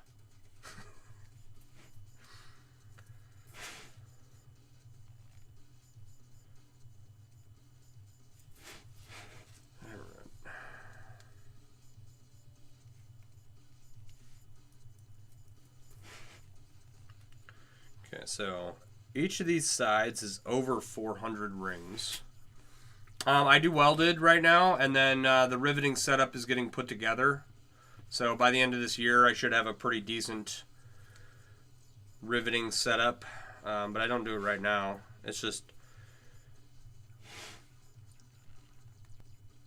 Okay, so each of these sides is over 400 rings. I do welded right now, and then the riveting setup is getting put together. So by the end of this year, I should have a pretty decent riveting setup, but I don't do it right now. It's just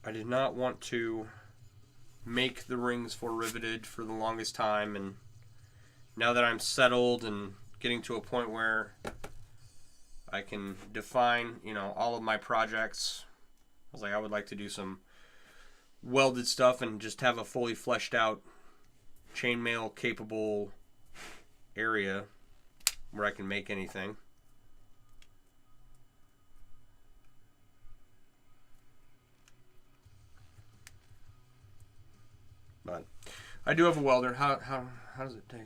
I did not want to make the rings for riveted for the longest time, and now that I'm settled and getting to a point where I can define, all of my projects, I was like, I would like to do some welded stuff and just have a fully fleshed out chainmail capable area where I can make anything. But I do have a welder. How does it take?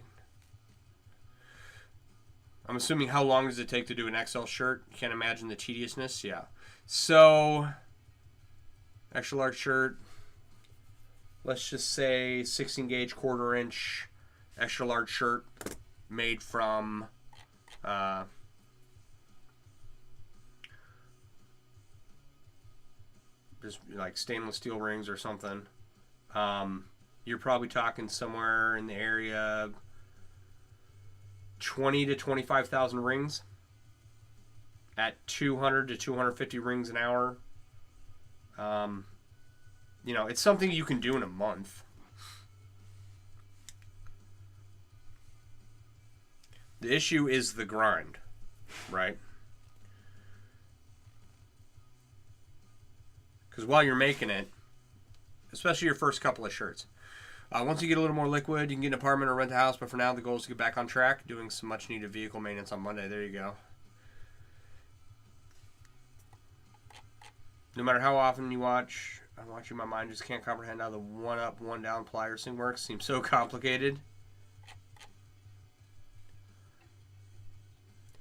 I'm assuming how long does it take to do an XL shirt? Can't imagine the tediousness. Yeah. So extra large shirt, let's just say 16 gauge 1/4 inch extra large shirt made from just like stainless steel rings or something. You're probably talking somewhere in the area of 20 to 25,000 rings at 200 to 250 rings an hour. It's something you can do in a month. The issue is the grind, right? Because while you're making it, especially your first couple of shirts, once you get a little more liquid, you can get an apartment or rent a house. But for now, the goal is to get back on track, doing some much needed vehicle maintenance on Monday. There you go. No matter how often you watch, I'm watching, my mind just can't comprehend how the one up, one down pliers thing works. Seems so complicated.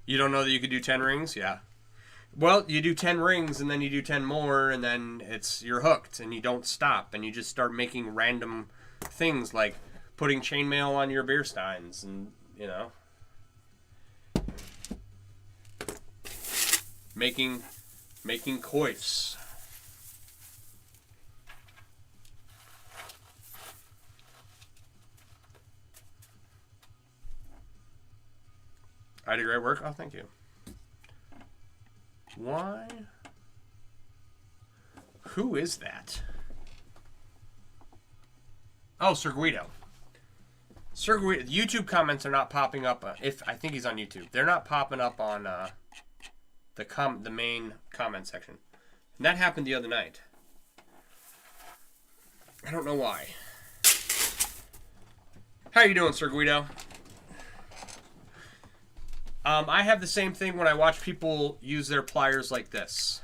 You don't know that you could do 10 rings? Yeah. Well, you do 10 rings and then you do 10 more and then you're hooked and you don't stop and you just start making random things like putting chainmail on your beer steins and, making coifs. I did great work. Oh, thank you. Why? Who is that? Oh, Sir Guido. Sir Guido. YouTube comments are not popping up. I think he's on YouTube. They're not popping up on the main comment section. And that happened the other night. I don't know why. How you doing, Sir Guido? I have the same thing when I watch people use their pliers like this.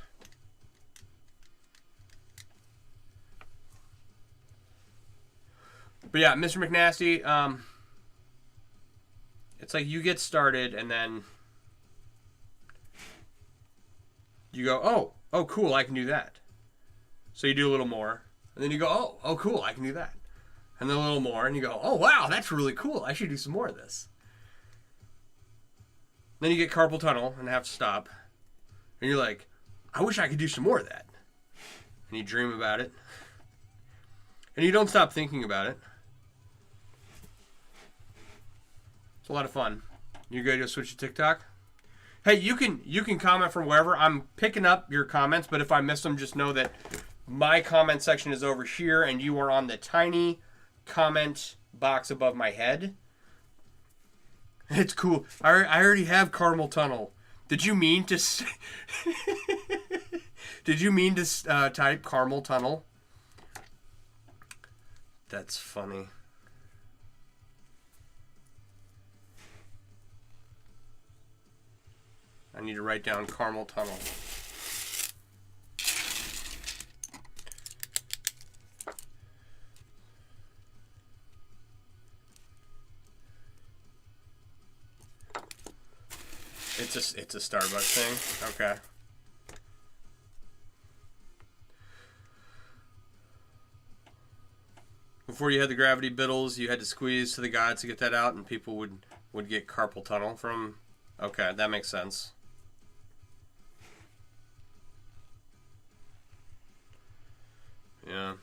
But yeah, Mr. McNasty, it's like you get started and then you go, oh, cool, I can do that. So you do a little more, and then you go, oh, cool, I can do that. And then a little more, and you go, oh, wow, that's really cool. I should do some more of this. Then you get carpal tunnel and have to stop. And you're like, I wish I could do some more of that. And you dream about it. And you don't stop thinking about it. It's a lot of fun. You go to switch to TikTok? Hey, you can comment from wherever. I'm picking up your comments, but if I miss them, just know that my comment section is over here and you are on the tiny comment box above my head. It's cool. I already have carpal tunnel. Did you mean to... Did you mean to type carpal tunnel? That's funny. I need to write down carpal tunnel. It's a Starbucks thing. Okay. Before you had the gravity biddles, you had to squeeze to the guides to get that out, and people would get carpal tunnel from. Okay, that makes sense. Yeah.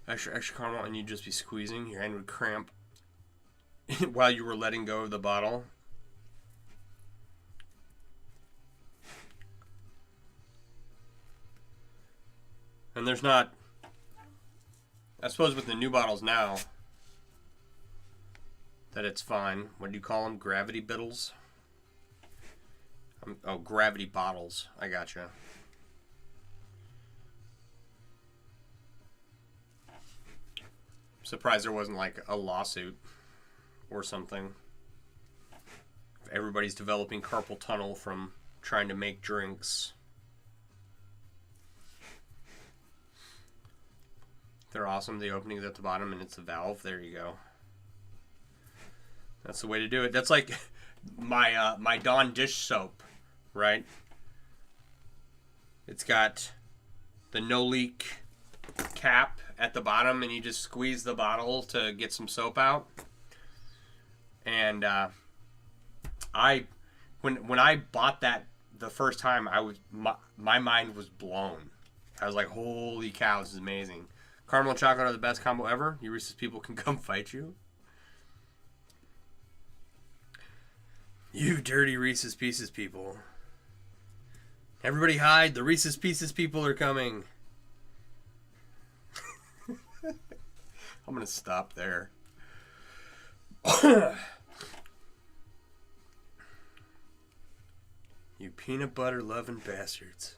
Extra caramel, and you'd just be squeezing. Your hand would cramp while you were letting go of the bottle. And there's not... I suppose with the new bottles now, that it's fine. What do you call them? Gravity biddles? Oh, gravity bottles. I gotcha. Surprised there wasn't like a lawsuit or something. Everybody's developing carpal tunnel from trying to make drinks. They're awesome. The opening is at the bottom and it's a valve. There you go. That's the way to do it. That's like my Dawn dish soap, right? It's got the no leak cap at the bottom, and you just squeeze the bottle to get some soap out. And when I bought that the first time, my mind was blown. I was like, holy cow, this is amazing. Caramel and chocolate are the best combo ever. You Reese's people can come fight you. You dirty Reese's Pieces people. Everybody hide, the Reese's Pieces people are coming. I'm going to stop there. You peanut butter loving bastards.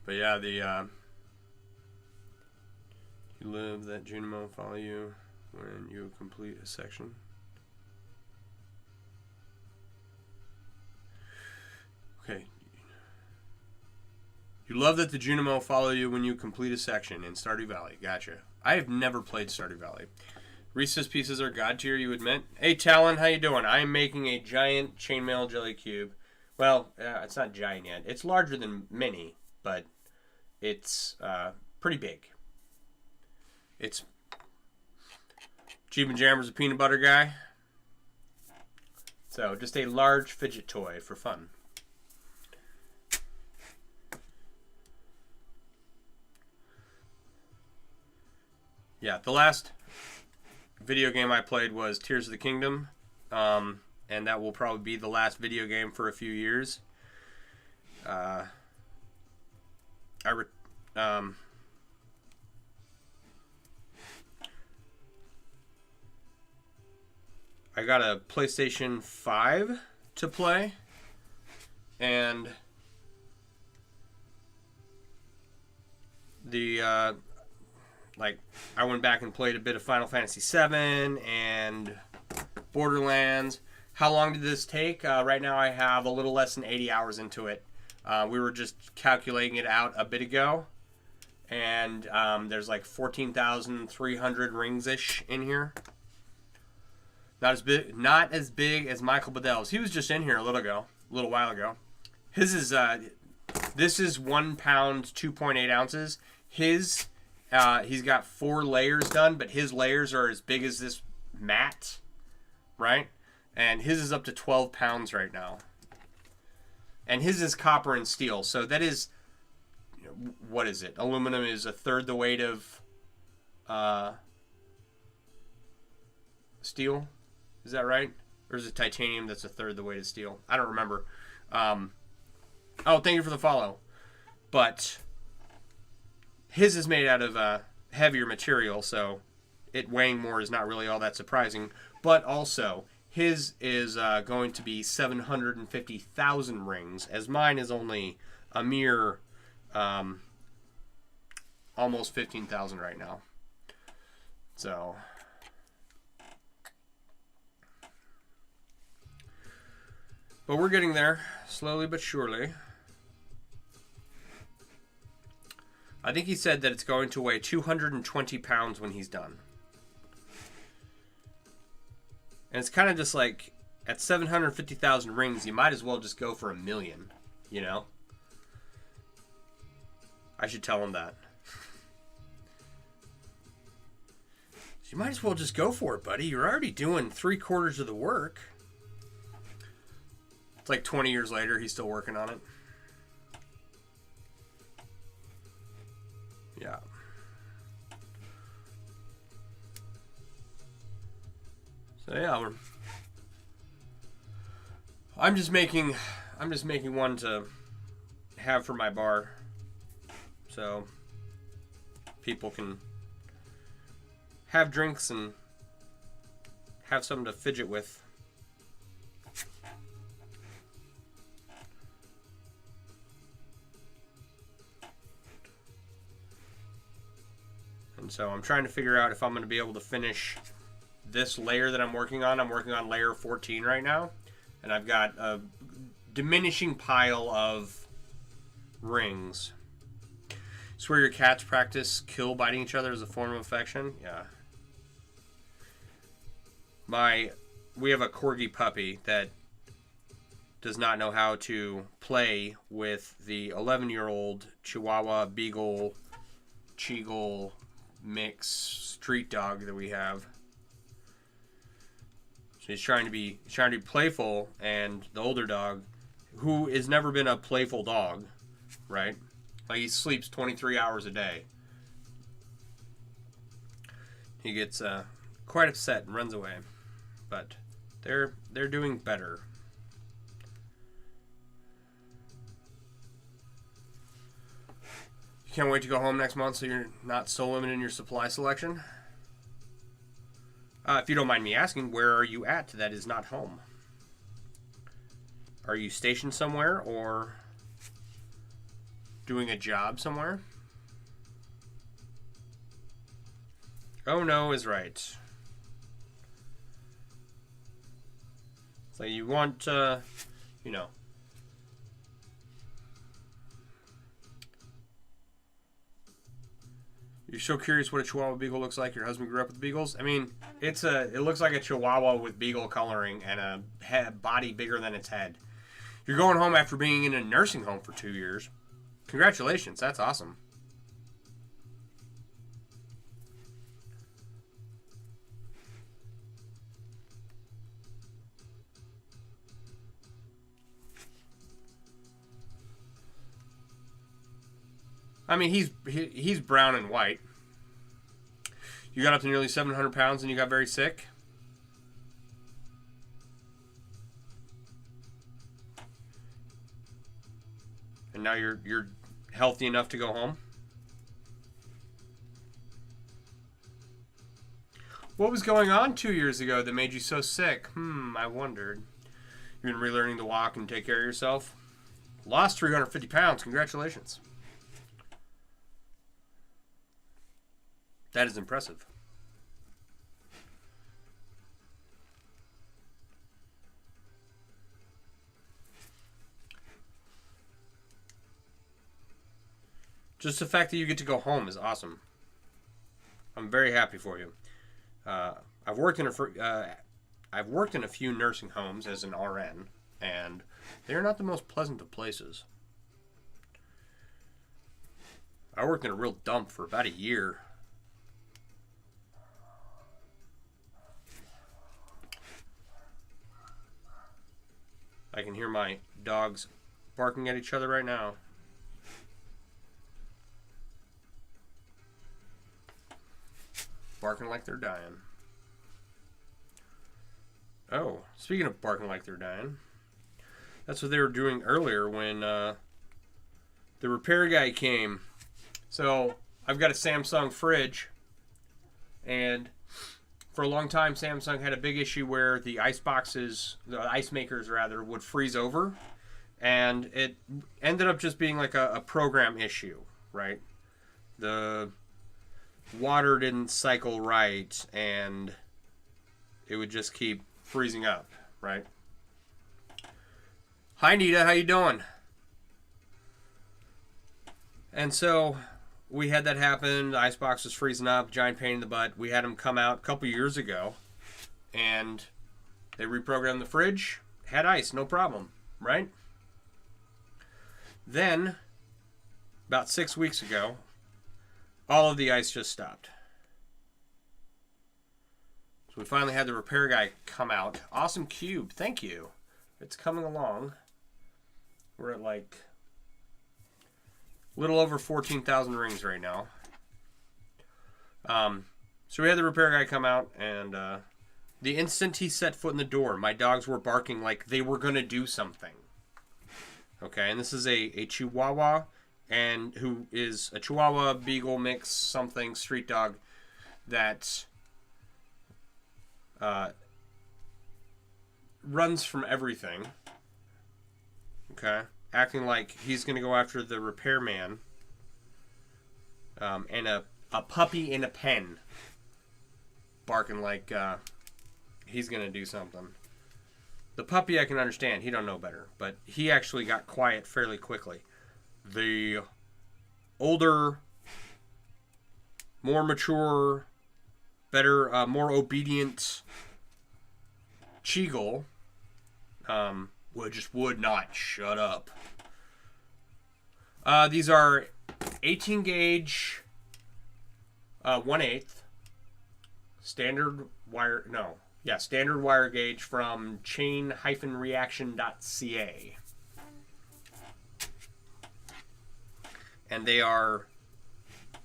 But yeah, you live that Junimo follow you when you complete a section. Okay. You love that the Junimo follow you when you complete a section in Stardew Valley. Gotcha. I have never played Stardew Valley. Reese's Pieces are god tier, you admit? Hey, Talon, how you doing? I am making a giant chainmail jelly cube. Well, it's not giant yet. It's larger than mini, but it's pretty big. It's... Jeeb and Jammer's a peanut butter guy. So, just a large fidget toy for fun. Yeah, the last video game I played was Tears of the Kingdom, and that will probably be the last video game for a few years. I got a PlayStation 5 to play, and the I went back and played a bit of Final Fantasy VII and Borderlands. How long did this take? Right now I have a little less than 80 hours into it. We were just calculating it out a bit ago. And there's like 14,300 rings-ish in here. Not as big as Michael Bedell's. He was just in here a little while ago. His is, this is 1 pound, 2.8 ounces. His... he's got 4 layers done, but his layers are as big as this mat, right? And his is up to 12 pounds right now. And his is copper and steel, so that is, what is it? Aluminum is a third the weight of steel. Is that right? Or is it titanium that's a third the weight of steel? I don't remember. Oh, thank you for the follow. But his is made out of heavier material, so it weighing more is not really all that surprising. But also, his is going to be 750,000 rings, as mine is only a mere almost 15,000 right now. So, but we're getting there, slowly but surely. I think he said that it's going to weigh 220 pounds when he's done. And it's kind of just like, at 750,000 rings, you might as well just go for $1 million, you know? I should tell him that. You might as well just go for it, buddy. You're already doing 3/4 of the work. It's like 20 years later, he's still working on it. Yeah. So yeah, I'm just making one to have for my bar, so people can have drinks and have something to fidget with. And so I'm trying to figure out if I'm going to be able to finish this layer that I'm working on. I'm working on layer 14 right now, and I've got a diminishing pile of rings. Swear your cats practice kill biting each other as a form of affection? Yeah. We have a corgi puppy that does not know how to play with the 11-year-old Chihuahua Beagle Cheagle mix street dog that we have. So he's trying to be playful, and the older dog, who has never been a playful dog, right? Like, he sleeps 23 hours a day. He gets quite upset and runs away. But they're doing better. You can't wait to go home next month so you're not so limited in your supply selection? If you don't mind me asking, where are you at that is not home? Are you stationed somewhere or doing a job somewhere? Oh no is right. So you want, you know, you're so curious what a Chihuahua Beagle looks like. Your husband grew up with beagles. I mean, it looks like a Chihuahua with beagle coloring and a body bigger than its head. You're going home after being in a nursing home for 2 years. Congratulations, that's awesome. I mean, he's brown and white. You got up to nearly 700 pounds and you got very sick. And now you're healthy enough to go home. What was going on 2 years ago that made you so sick? I wondered. You've been relearning to walk and take care of yourself. Lost 350 pounds. Congratulations. That is impressive. Just the fact that you get to go home is awesome. I'm very happy for you. I've worked in a few nursing homes as an RN, and they're not the most pleasant of places. I worked in a real dump for about a year. I can hear my dogs barking at each other right now. barking like they're dying. Oh, speaking of barking like they're dying, that's what they were doing earlier when the repair guy came. So I've got a Samsung fridge, and for a long time Samsung had a big issue where the ice boxes, the ice makers rather, would freeze over, and it ended up just being like a program issue, right? The water didn't cycle right, and it would just keep freezing up, right? Hi Nita, how you doing? And so we had that happen. The icebox was freezing up, giant pain in the butt. We had them come out a couple years ago, and they reprogrammed the fridge, had ice, no problem, right? Then, about 6 weeks ago, all of the ice just stopped. So we finally had the repair guy come out. Awesome cube, thank you. It's coming along. We're at like a little over 14,000 rings right now. So we had the repair guy come out, and the instant he set foot in the door, my dogs were barking like they were going to do something. Okay, and this is a Chihuahua, and who is a Chihuahua Beagle mix something street dog that runs from everything. Okay, acting like he's going to go after the repairman, and a puppy in a pen barking like he's going to do something. The puppy I can understand, he don't know better, but he actually got quiet fairly quickly. The older, more mature, better, more obedient Cheagle would not shut up. These are 18 gauge 1/8 standard wire. No, yeah, standard wire gauge from chain-reaction.ca. And they are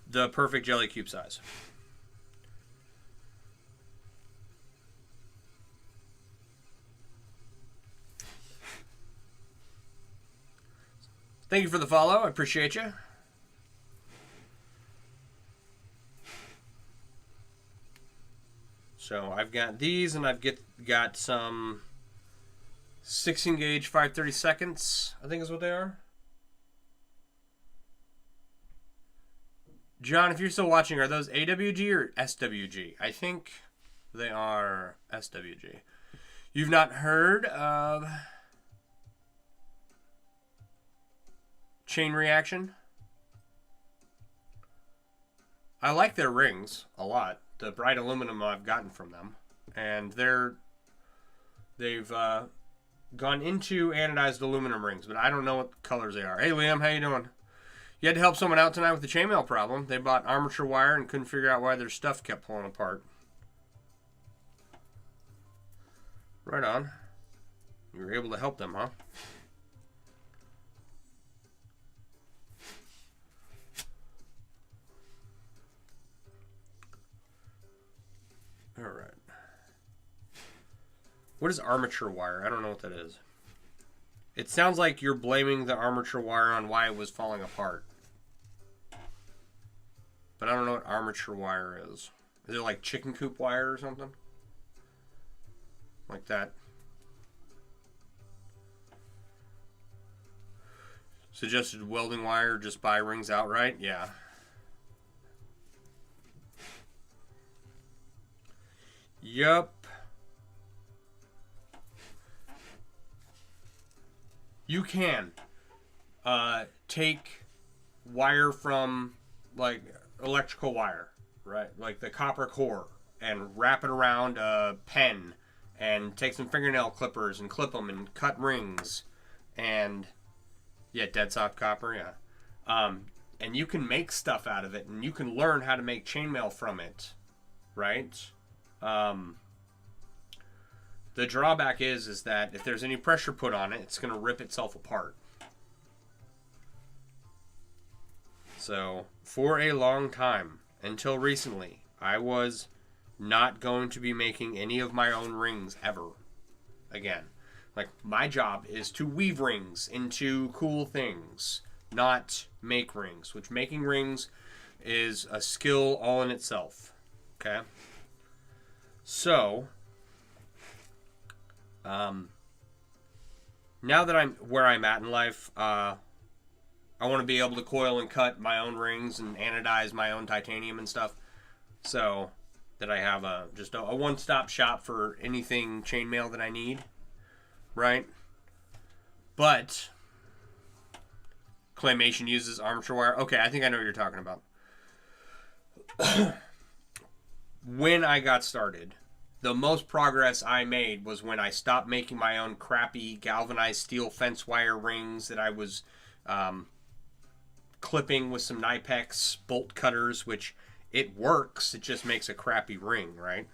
the perfect jelly cube size. Thank you for the follow. I appreciate you. So I've got these, and I've got some 16 gauge 5/32, I think is what they are. John, if you're still watching, are those AWG or SWG? I think they are SWG. You've not heard of Chain Reaction? I like their rings a lot. The bright aluminum I've gotten from them, and they've gone into anodized aluminum rings, but I don't know what colors they are. Hey Liam, how you doing? You had to help someone out tonight with the chainmail problem. They bought armature wire and couldn't figure out why their stuff kept pulling apart. Right on. You were able to help them, huh? All right. What is armature wire? I don't know what that is. It sounds like you're blaming the armature wire on why it was falling apart. But I don't know what armature wire is. Is it like chicken coop wire or something? Like that. Suggested welding wire, just buy rings outright? Yeah. Yup. You can take wire from, like, electrical wire, right? Like the copper core, and wrap it around a pen, and take some fingernail clippers and clip them and cut rings, and yeah, dead soft copper, yeah. And you can make stuff out of it, and you can learn how to make chainmail from it, right? The drawback is that if there's any pressure put on it, it's going to rip itself apart. So, for a long time, until recently, I was not going to be making any of my own rings ever again. Like, my job is to weave rings into cool things, not make rings, which making rings is a skill all in itself. Okay? So, now that I'm where I'm at in life, I want to be able to coil and cut my own rings and anodize my own titanium and stuff, so that I have just a one-stop shop for anything chainmail that I need, right? But Claymation uses armature wire. Okay, I think I know what you're talking about. When I got started, the most progress I made was when I stopped making my own crappy galvanized steel fence wire rings that I was clipping with some Knipex bolt cutters, which it works, it just makes a crappy ring, right?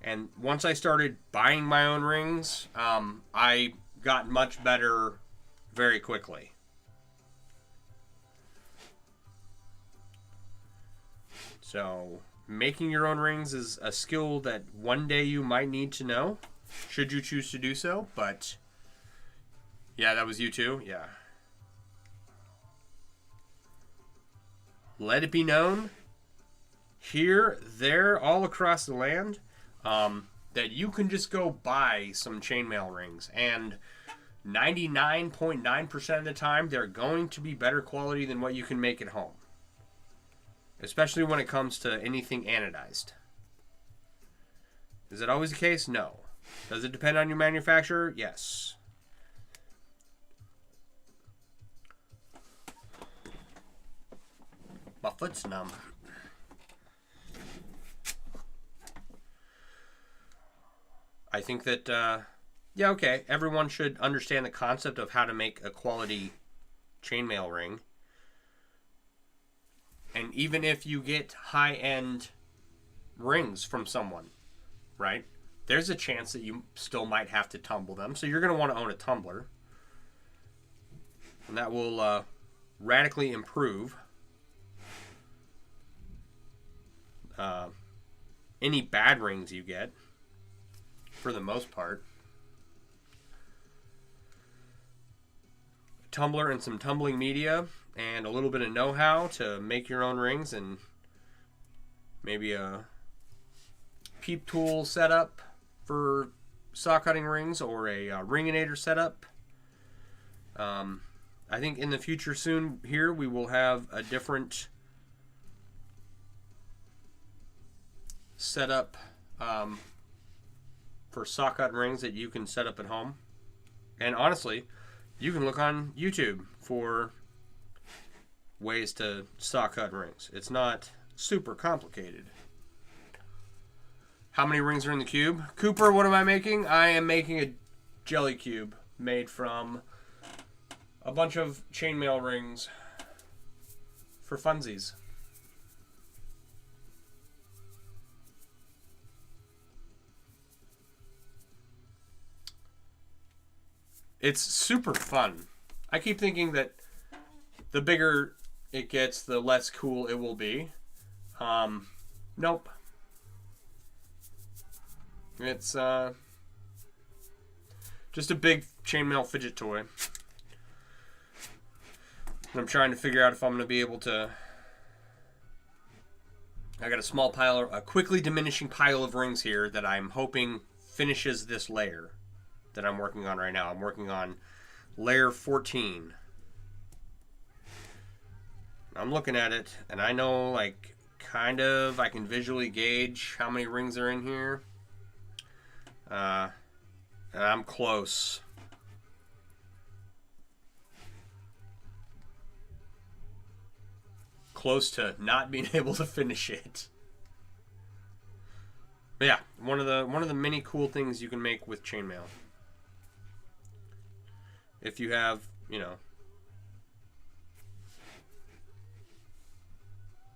And once I started buying my own rings, I got much better very quickly. So, making your own rings is a skill that one day you might need to know, should you choose to do so, but yeah, that was you too? Yeah. Let it be known, here, there, all across the land, that you can just go buy some chainmail rings, and 99.9% of the time, they're going to be better quality than what you can make at home. Especially when it comes to anything anodized. Is it always the case? No. Does it depend on your manufacturer? Yes. My foot's numb. I think that, yeah, okay, everyone should understand the concept of how to make a quality chainmail ring. And even if you get high-end rings from someone, right, there's a chance that you still might have to tumble them. So you're going to want to own a tumbler. And that will radically improve any bad rings you get, for the most part. A tumbler and some tumbling media and a little bit of know-how to make your own rings, and maybe a peep tool setup for saw cutting rings, or a ringinator setup. I think in the future soon here we will have a different setup for saw cut rings that you can set up at home. And honestly, you can look on YouTube for ways to saw cut rings. It's not super complicated. How many rings are in the cube? Cooper, what am I making? I am making a jelly cube made from a bunch of chainmail rings for funsies. It's super fun. I keep thinking that the bigger it gets, the less cool it will be. Nope. It's just a big chainmail fidget toy. I'm trying to figure out if I'm going to be able to... I got a small pile, a quickly diminishing pile of rings here that I'm hoping finishes this layer that I'm working on right now. I'm working on layer 14. I'm looking at it, and I know, like, kind of, I can visually gauge how many rings are in here. And I'm close. Close to not being able to finish it. But yeah, one of the many cool things you can make with chainmail. If you have, you know,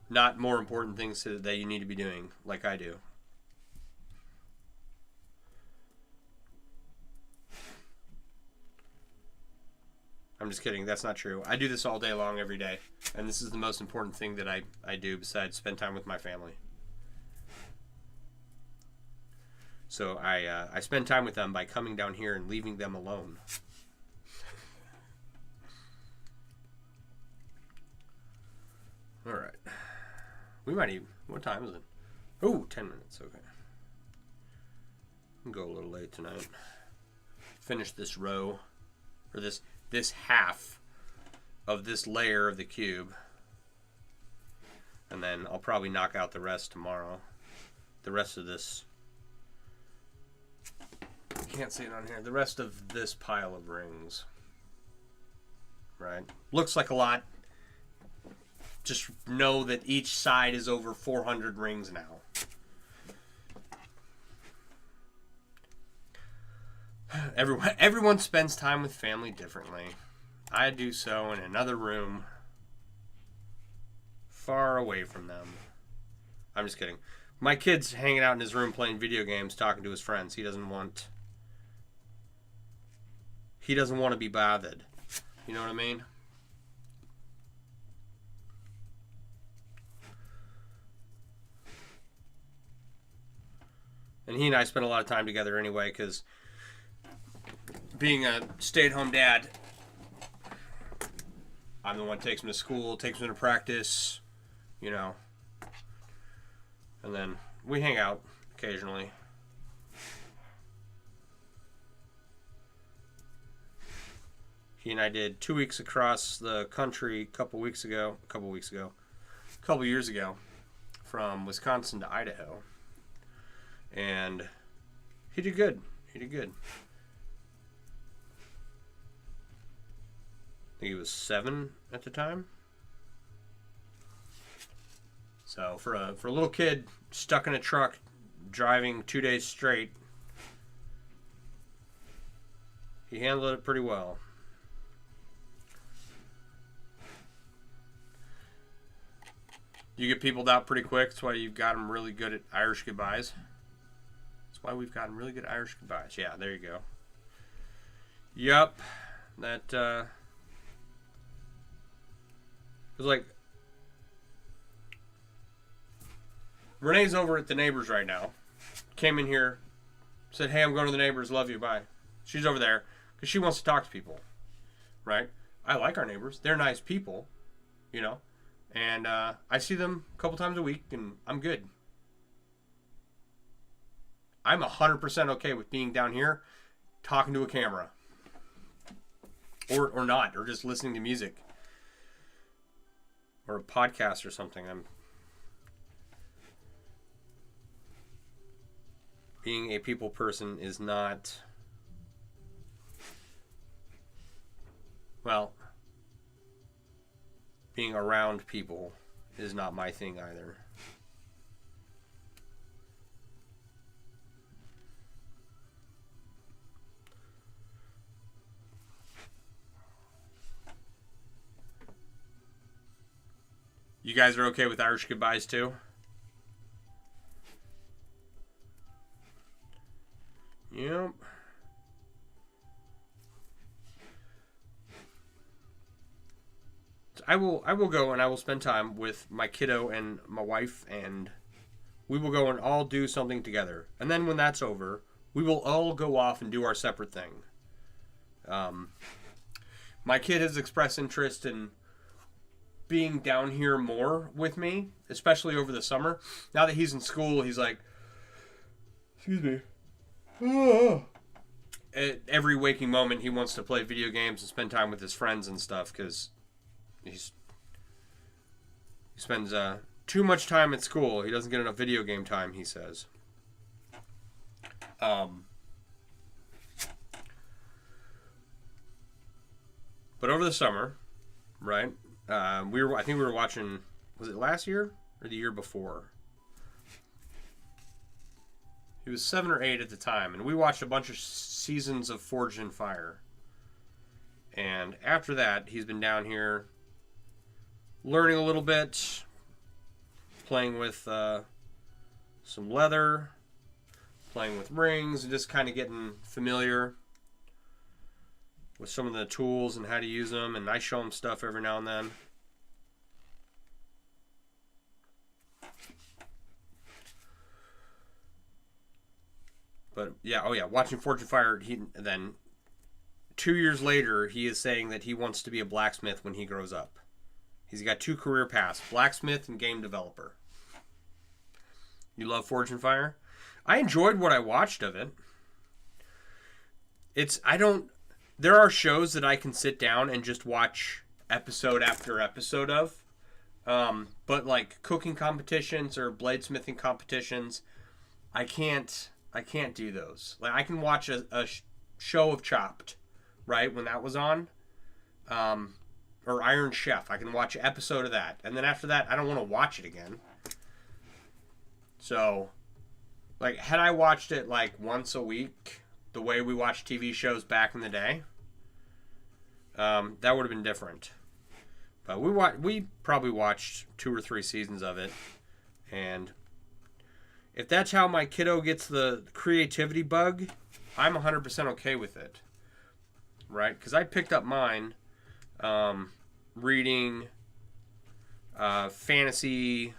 not more important things that you need to be doing, like I do. I'm just kidding. That's not true. I do this all day long, every day. And this is the most important thing that I do besides spend time with my family. So I spend time with them by coming down here and leaving them alone. All right. We might even... What time is it? Oh, 10 minutes. Okay. I'll go a little late tonight. Finish this row. Or this half of this layer of the cube. And then I'll probably knock out the rest tomorrow. The rest of this... You can't see it on here. The rest of this pile of rings. Right? Looks like a lot. Just know that each side is over 400 rings now. Everyone spends time with family differently. I do so in another room, far away from them. I'm just kidding. My kid's hanging out in his room playing video games, talking to his friends. He doesn't want to be bothered. You know what I mean? And he and I spend a lot of time together anyway, because being a stay-at-home dad, I'm the one who takes him to school, takes him to practice, you know. And then we hang out occasionally. He and I did 2 weeks across the country a couple years ago, from Wisconsin to Idaho. And he did good. I think he was 7 at the time. So for a little kid stuck in a truck driving 2 days straight, he handled it pretty well. You get peopled out pretty quick. That's why you've got them really good at Irish goodbyes. That's why we've gotten really good Irish goodbyes. Yeah, there you go. Yup. That, it was like, Renee's over at the neighbors right now. Came in here, said, hey, I'm going to the neighbors. Love you. Bye. She's over there because she wants to talk to people. Right? I like our neighbors. They're nice people, you know. And I see them a couple times a week, and I'm good. I'm 100% okay with being down here talking to a camera. Or not, or just listening to music. Or a podcast or something. Being a people person is not... Well, being around people is not my thing either. You guys are okay with Irish goodbyes too? Yep. I will go and I will spend time with my kiddo and my wife, and we will go and all do something together. And then when that's over, we will all go off and do our separate thing. My kid has expressed interest in being down here more with me, especially over the summer. Now that he's in school, he's like, excuse me. At every waking moment, he wants to play video games and spend time with his friends and stuff, because he spends too much time at school. He doesn't get enough video game time, he says. But over the summer, right? I think we were watching, was it last year or the year before? He was 7 or 8 at the time, and we watched a bunch of seasons of Forged in Fire. And after that, he's been down here learning a little bit, playing with some leather, playing with rings, and just kind of getting familiar. with some of the tools and how to use them, and I show them stuff every now and then. But yeah, oh yeah, watching Forged in Fire, then 2 years later, he is saying that he wants to be a blacksmith when he grows up. He's got 2 career paths, blacksmith and game developer. You love Forged in Fire? I enjoyed what I watched of it. There are shows that I can sit down and just watch episode after episode of. But like cooking competitions or bladesmithing competitions, I can't do those. Like I can watch a show of Chopped, right, when that was on. Or Iron Chef. I can watch an episode of that. And then after that, I don't want to watch it again. So, like, had I watched it like once a week, the way we watched TV shows back in the day, that would have been different. But we probably watched 2 or 3 seasons of it, and if that's how my kiddo gets the creativity bug, I'm 100% okay with it, right? Because I picked up mine reading fantasy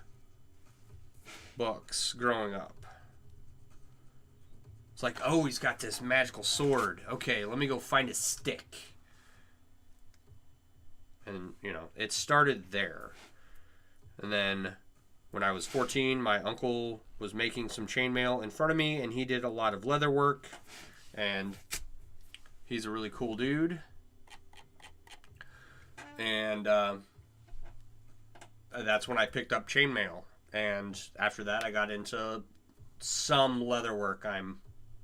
books growing up. It's like, oh, he's got this magical sword. Okay, let me go find a stick. And, you know, it started there. And then when I was 14, my uncle was making some chainmail in front of me, and he did a lot of leather work. And he's a really cool dude. And that's when I picked up chainmail. And after that, I got into some leather work.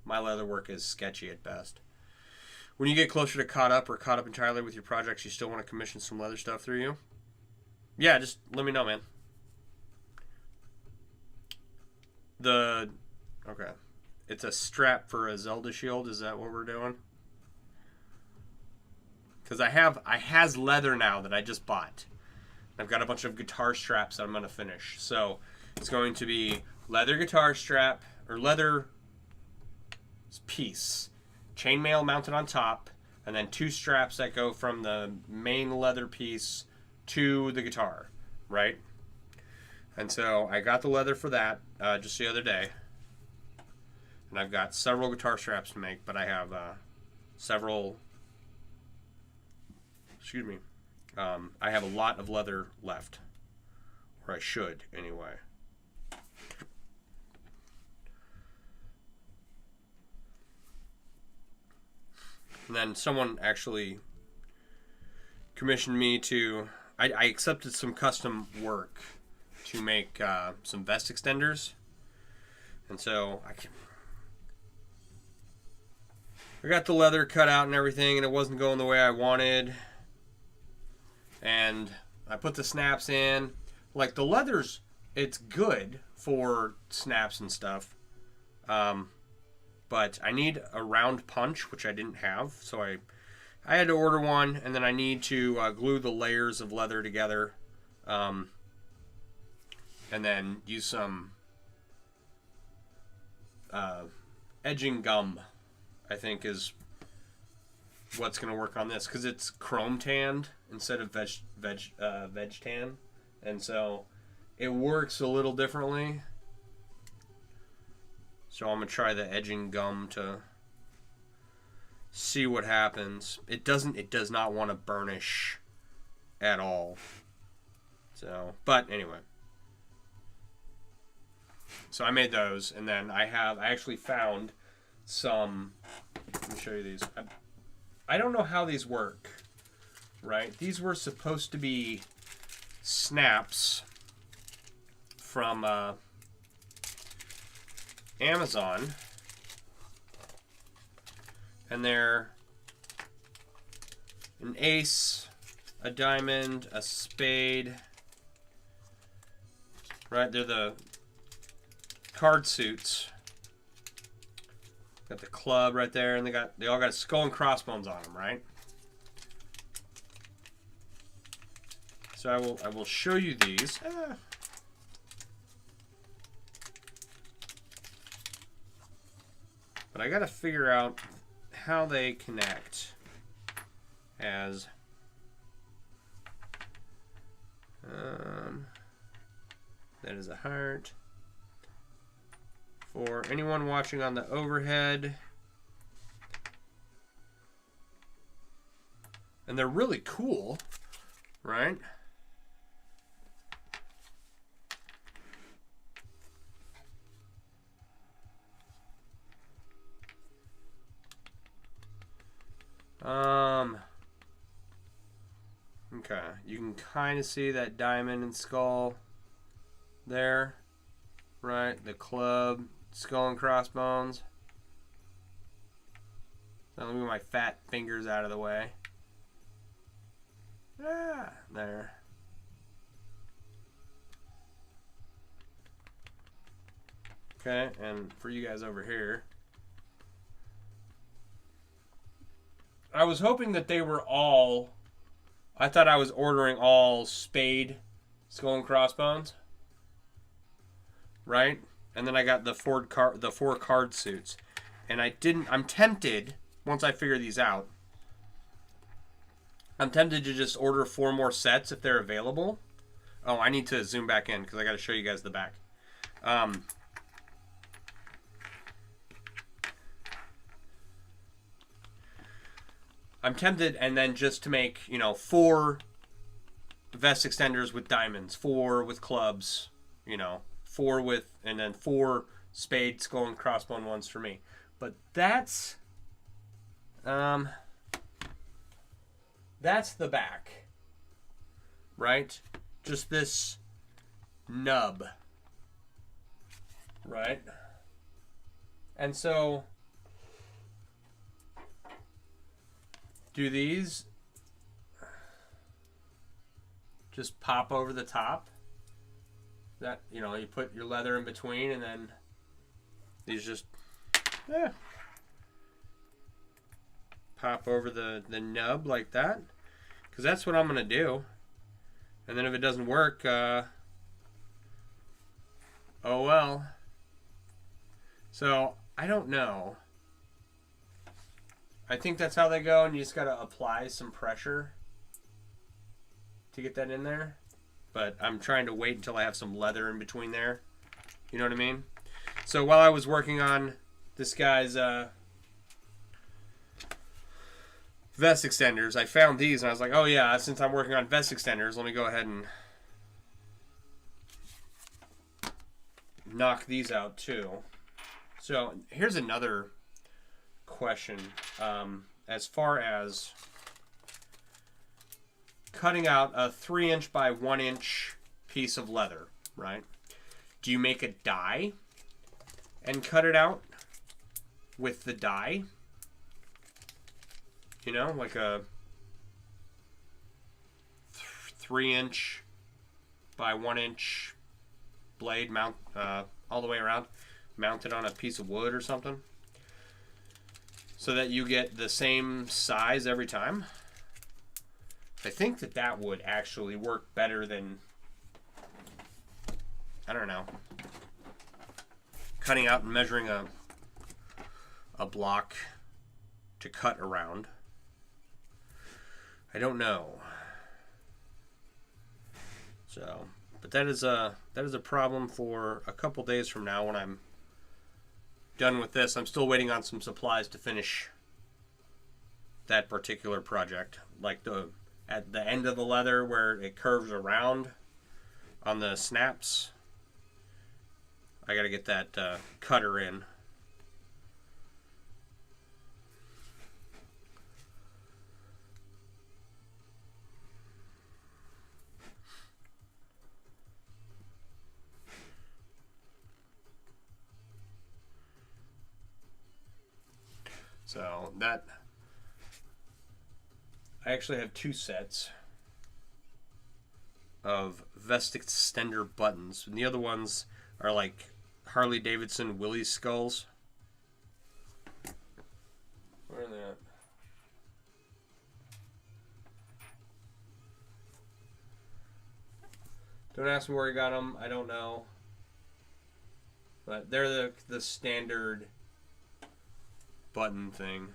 My leather work is sketchy at best. When you get closer to caught up entirely with your projects, you still want to commission some leather stuff through you? Yeah, just let me know, man. Okay. It's a strap for a Zelda shield. Is that what we're doing? Because I has leather now that I just bought. I've got a bunch of guitar straps that I'm going to finish. So it's going to be leather guitar strap, or leather piece, chainmail mounted on top, and then 2 straps that go from the main leather piece to the guitar, right? And so I got the leather for that just the other day. And I've got several guitar straps to make, but I have I have a lot of leather left. Or I should, anyway. And then someone actually commissioned me to... I accepted some custom work to make some vest extenders. And so I got the leather cut out and everything, and it wasn't going the way I wanted. And I put the snaps in. Like, the leather's, it's good for snaps and stuff. But I need a round punch, which I didn't have. So I had to order one, and then I need to glue the layers of leather together. And then use some edging gum, I think, is what's going to work on this, because it's chrome tanned instead of veg tan, and so it works a little differently. So I'm going to try the edging gum to see what happens. It does not want to burnish at all. So, but anyway. So I made those, and then I actually found some, let me show you these. I don't know how these work, right? These were supposed to be snaps from Amazon, and they're an ace, a diamond, a spade, right? They're the card suits. Got the club right there, and they all got skull and crossbones on them, right? So I will show you these. But I got to figure out how they connect. as that is a heart. For anyone watching on the overhead, and they're really cool, right? Okay, you can kind of see that diamond and skull there, right? The club, skull and crossbones. So let me move my fat fingers out of the way. Ah, there. Okay, and for you guys over here, I was hoping that they were all, I thought I was ordering all spade skull and crossbones, right? And then I got the four card suits, and I didn't. I'm tempted once I figure these out. I'm tempted to just order 4 more sets if they're available. Oh, I need to zoom back in because I got to show you guys the back. I'm tempted, and then just to make, 4 vest extenders with diamonds, 4 with clubs, 4 with, and then 4 spade, skull, and crossbone ones for me. But that's the back, right? Just this nub, right? And so, do these just pop over the top? That, you put your leather in between, and then these just pop over the nub like that, because that's what I'm gonna do. And then if it doesn't work, oh well. So I don't know. I think that's how they go, and you just gotta apply some pressure to get that in there. But I'm trying to wait until I have some leather in between there. You know what I mean? So while I was working on this guy's vest extenders, I found these, and I was like, oh yeah, since I'm working on vest extenders, let me go ahead and knock these out too. So here's another question. As far as cutting out a 3-inch by 1-inch piece of leather, right? Do you make a die and cut it out with the die? Like a 3-inch by 1-inch blade mount all the way around, mounted on a piece of wood or something, so that you get the same size every time. I think that would actually work better than, I don't know, cutting out and measuring a block to cut around. I don't know. So, but that is a problem for a couple days from now when I'm done with this. I'm still waiting on some supplies to finish that particular project. Like at the end of the leather where it curves around on the snaps, I got to get that cutter in. So that, I actually have 2 sets of vest extender buttons, and the other ones are like Harley Davidson Willys skulls. Where are they at? Don't ask me where he got them. I don't know. But they're the standard button thing.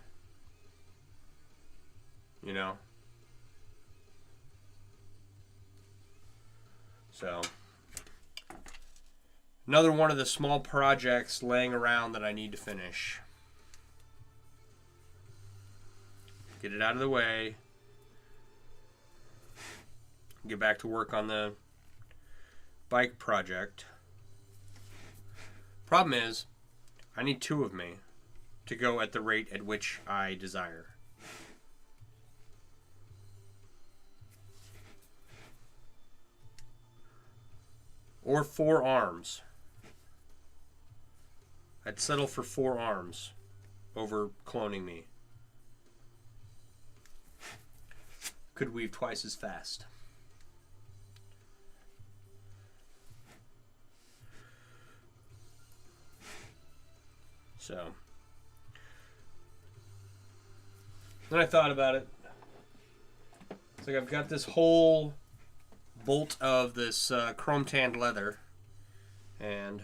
So, another one of the small projects laying around that I need to finish. Get it out of the way. Get back to work on the bike project. Problem is, I need 2 of me to go at the rate at which I desire. Or 4 arms. I'd settle for 4 arms over cloning me. Could weave twice as fast. So, then I thought about it. It's like I've got this whole bolt of this chrome tanned leather, and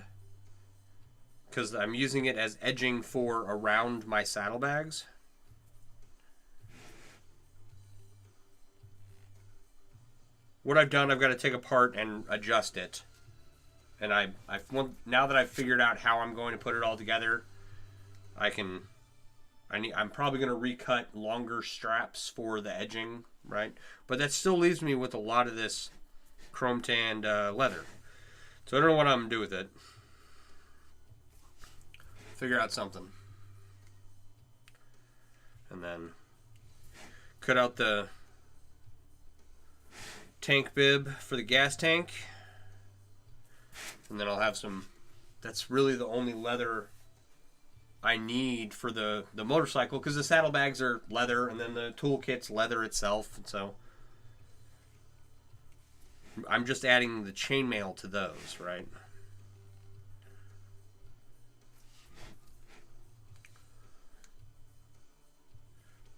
because I'm using it as edging for around my saddlebags. What I've done, I've got to take apart and adjust it. And now that I've figured out how I'm going to put it all together, I'm probably going to recut longer straps for the edging, right? But that still leaves me with a lot of this chrome tanned leather. So I don't know what I'm going to do with it. Figure out something. And then cut out the tank bib for the gas tank. And then I'll have some, that's really the only leather I need for the motorcycle, because the saddlebags are leather and then the toolkit's leather itself. And so I'm just adding the chainmail to those, right?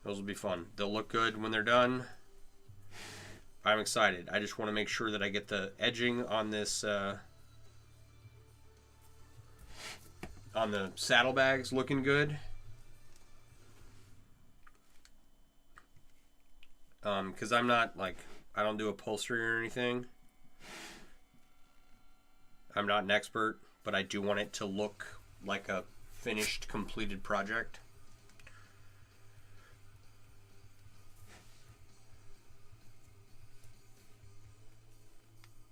Those will be fun. They'll look good when they're done. I'm excited. I just want to make sure that I get the edging on this on the saddlebags looking good. Because I'm not like, I don't do upholstery or anything. I'm not an expert, but I do want it to look like a finished, completed project.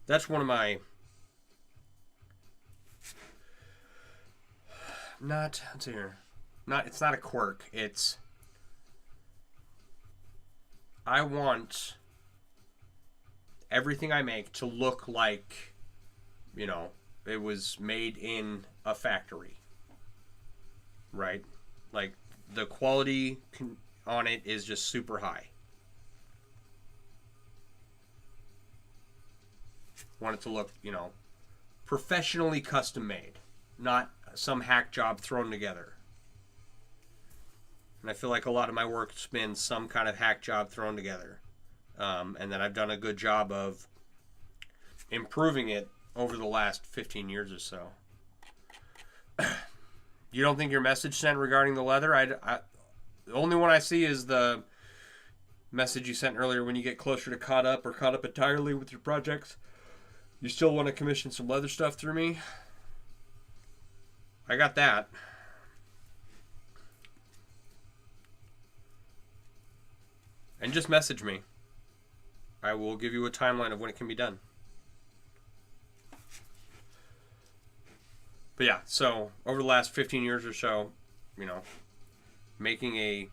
That's one of my it's not a quirk. It's, I want everything I make to look like, you know, it was made in a factory, right? Like the quality on it is just super high. Want it to look, you know, professionally custom made, not some hack job thrown together. And I feel like a lot of my work's been some kind of hack job thrown together. And that I've done a good job of improving it over the last 15 years or so. You don't think your message sent regarding the leather? The only one I see is the message you sent earlier when you get closer to caught up or caught up entirely with your projects. You still want to commission some leather stuff through me? I got that. And just message me. I will give you a timeline of when it can be done. But yeah, so over the last 15 years or so, you know, making a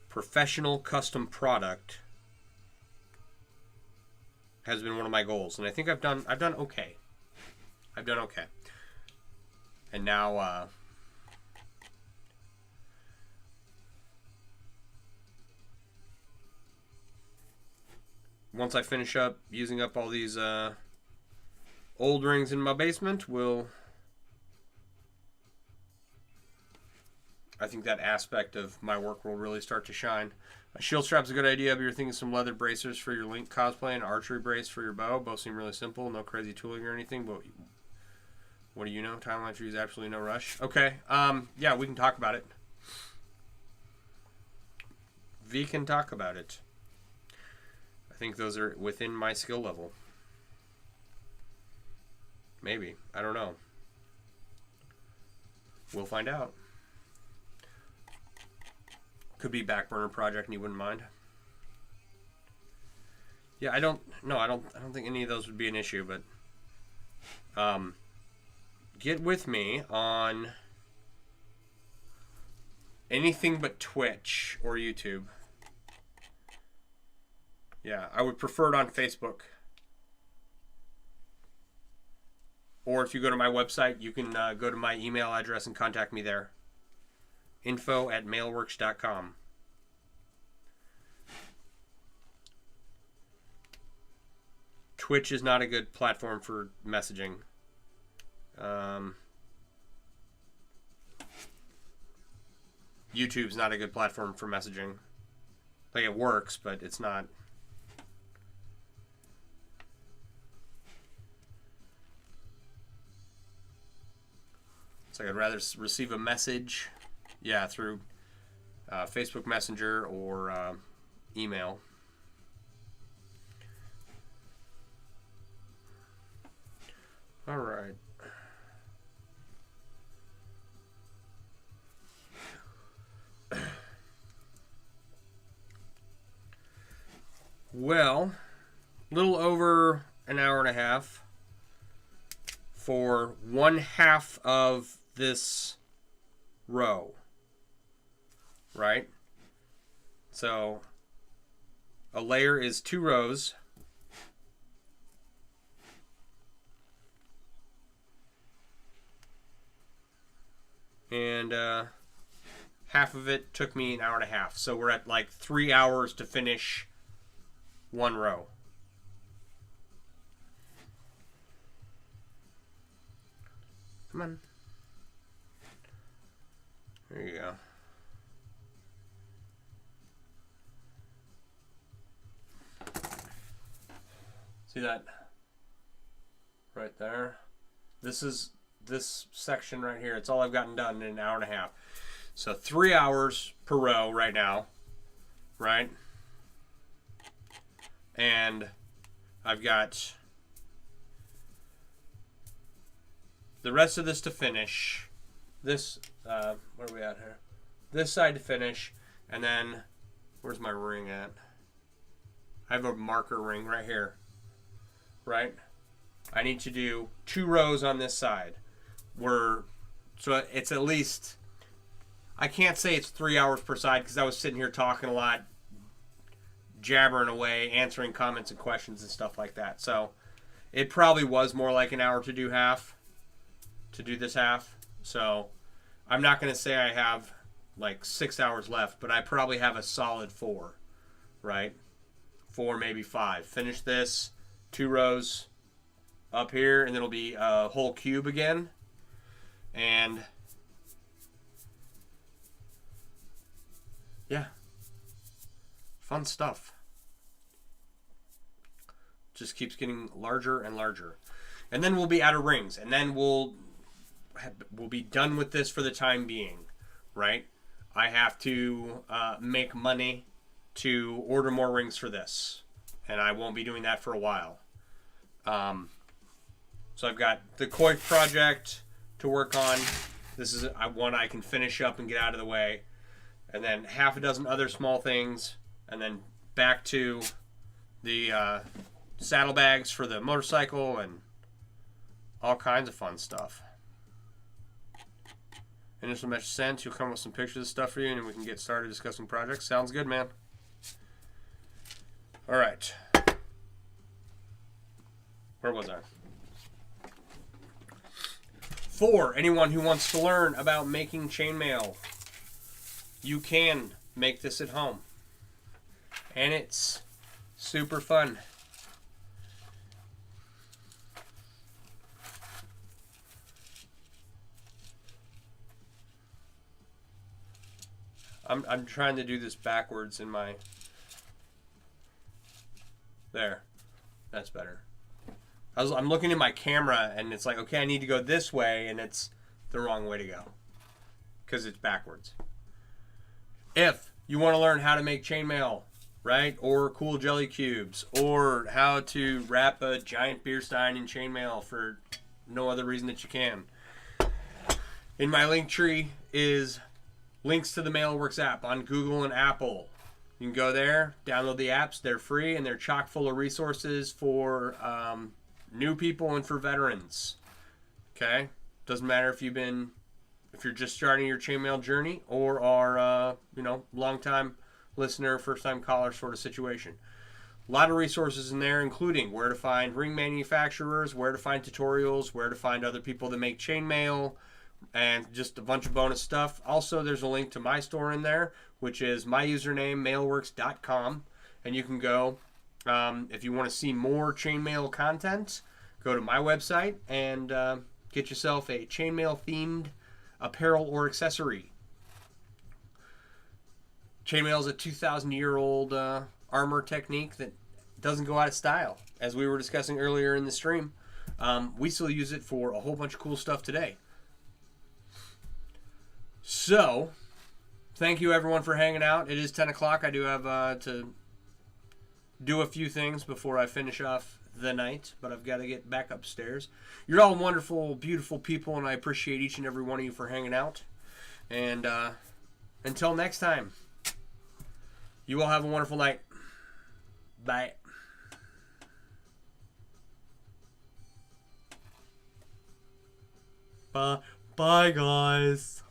professional custom product has been one of my goals, and I think I've done okay. I've done okay. And now once I finish up using up all these old rings in my basement, I think that aspect of my work will really start to shine. A shield strap's a good idea, but you're thinking some leather bracers for your Link cosplay and archery brace for your bow. Both seem really simple, no crazy tooling or anything, but what do you know? Timeline for use, absolutely no rush. Okay, yeah, we can talk about it. We can talk about it. I I think those are within my skill level. Maybe. I don't know. We'll find out. Could be back burner project and you wouldn't mind. Yeah, I don't think any of those would be an issue, but get with me on anything but Twitch or YouTube. Yeah, I would prefer it on Facebook. Or if you go to my website, you can go to my email address and contact me there. info@mailworks.com. Twitch is not a good platform for messaging. YouTube's not a good platform for messaging. Like, it works, but it's not. It's like I'd rather receive a message, yeah, through Facebook Messenger or email. All right. Well, a little over an hour and a half for one half of this row, right? So a layer is 2 rows. And half of it took me an hour and a half. So we're at like 3 hours to finish 1 row. Come on. There you go. See that? Right there. This section right here. It's all I've gotten done in an hour and a half. So 3 hours per row right now. Right? And I've got the rest of this to finish. This, where are we at here? This side to finish. And then, where's my ring at? I have a marker ring right here. Right? I need to do 2 rows on this side. So it's at least, I can't say it's 3 hours per side because I was sitting here talking a lot, jabbering away, answering comments and questions and stuff like that. So it probably was more like an hour to do this half. So I'm not going to say I have like 6 hours left, but I probably have a solid 4, right? 4, maybe 5. Finish this, 2 rows up here, and it'll be a whole cube again. And yeah, fun stuff. Just keeps getting larger and larger. And then we'll be out of rings, and then we'll be done with this for the time being, right? I have to make money to order more rings for this, and I won't be doing that for a while. So I've got the Coif project to work on. This is one I can finish up and get out of the way. And then half a dozen other small things. And then back to the saddlebags for the motorcycle and all kinds of fun stuff. Initial message sent. You'll come with some pictures of stuff for you, and we can get started discussing projects. Sounds good, man. All right. Where was I? 4, anyone who wants to learn about making chainmail, you can make this at home. And it's super fun. I'm trying to do this backwards in my... There. That's better. I'm looking at my camera, and it's like, okay, I need to go this way, and it's the wrong way to go because it's backwards. If you want to learn how to make chainmail right? Or cool jelly cubes, or how to wrap a giant beer stein in chainmail for no other reason that you can. In my link tree is links to the MailWorks app on Google and Apple. You can go there, download the apps. They're free, and they're chock full of resources for new people and for veterans. Okay? Doesn't matter if you're just starting your chainmail journey or are, long time listener, first time caller sort of situation. A lot of resources in there, including where to find ring manufacturers, where to find tutorials, where to find other people that make chainmail, and just a bunch of bonus stuff. Also, there's a link to my store in there, which is my username, mailworks.com. And you can go, if you want to see more chainmail content, go to my website and get yourself a chainmail-themed apparel or accessory. Chainmail is a 2,000-year-old armor technique that doesn't go out of style. As we were discussing earlier in the stream, we still use it for a whole bunch of cool stuff today. So, thank you everyone for hanging out. It is 10 o'clock. I do have to do a few things before I finish off the night, but I've got to get back upstairs. You're all wonderful, beautiful people, and I appreciate each and every one of you for hanging out. And until next time, you all have a wonderful night. Bye. Bye, guys.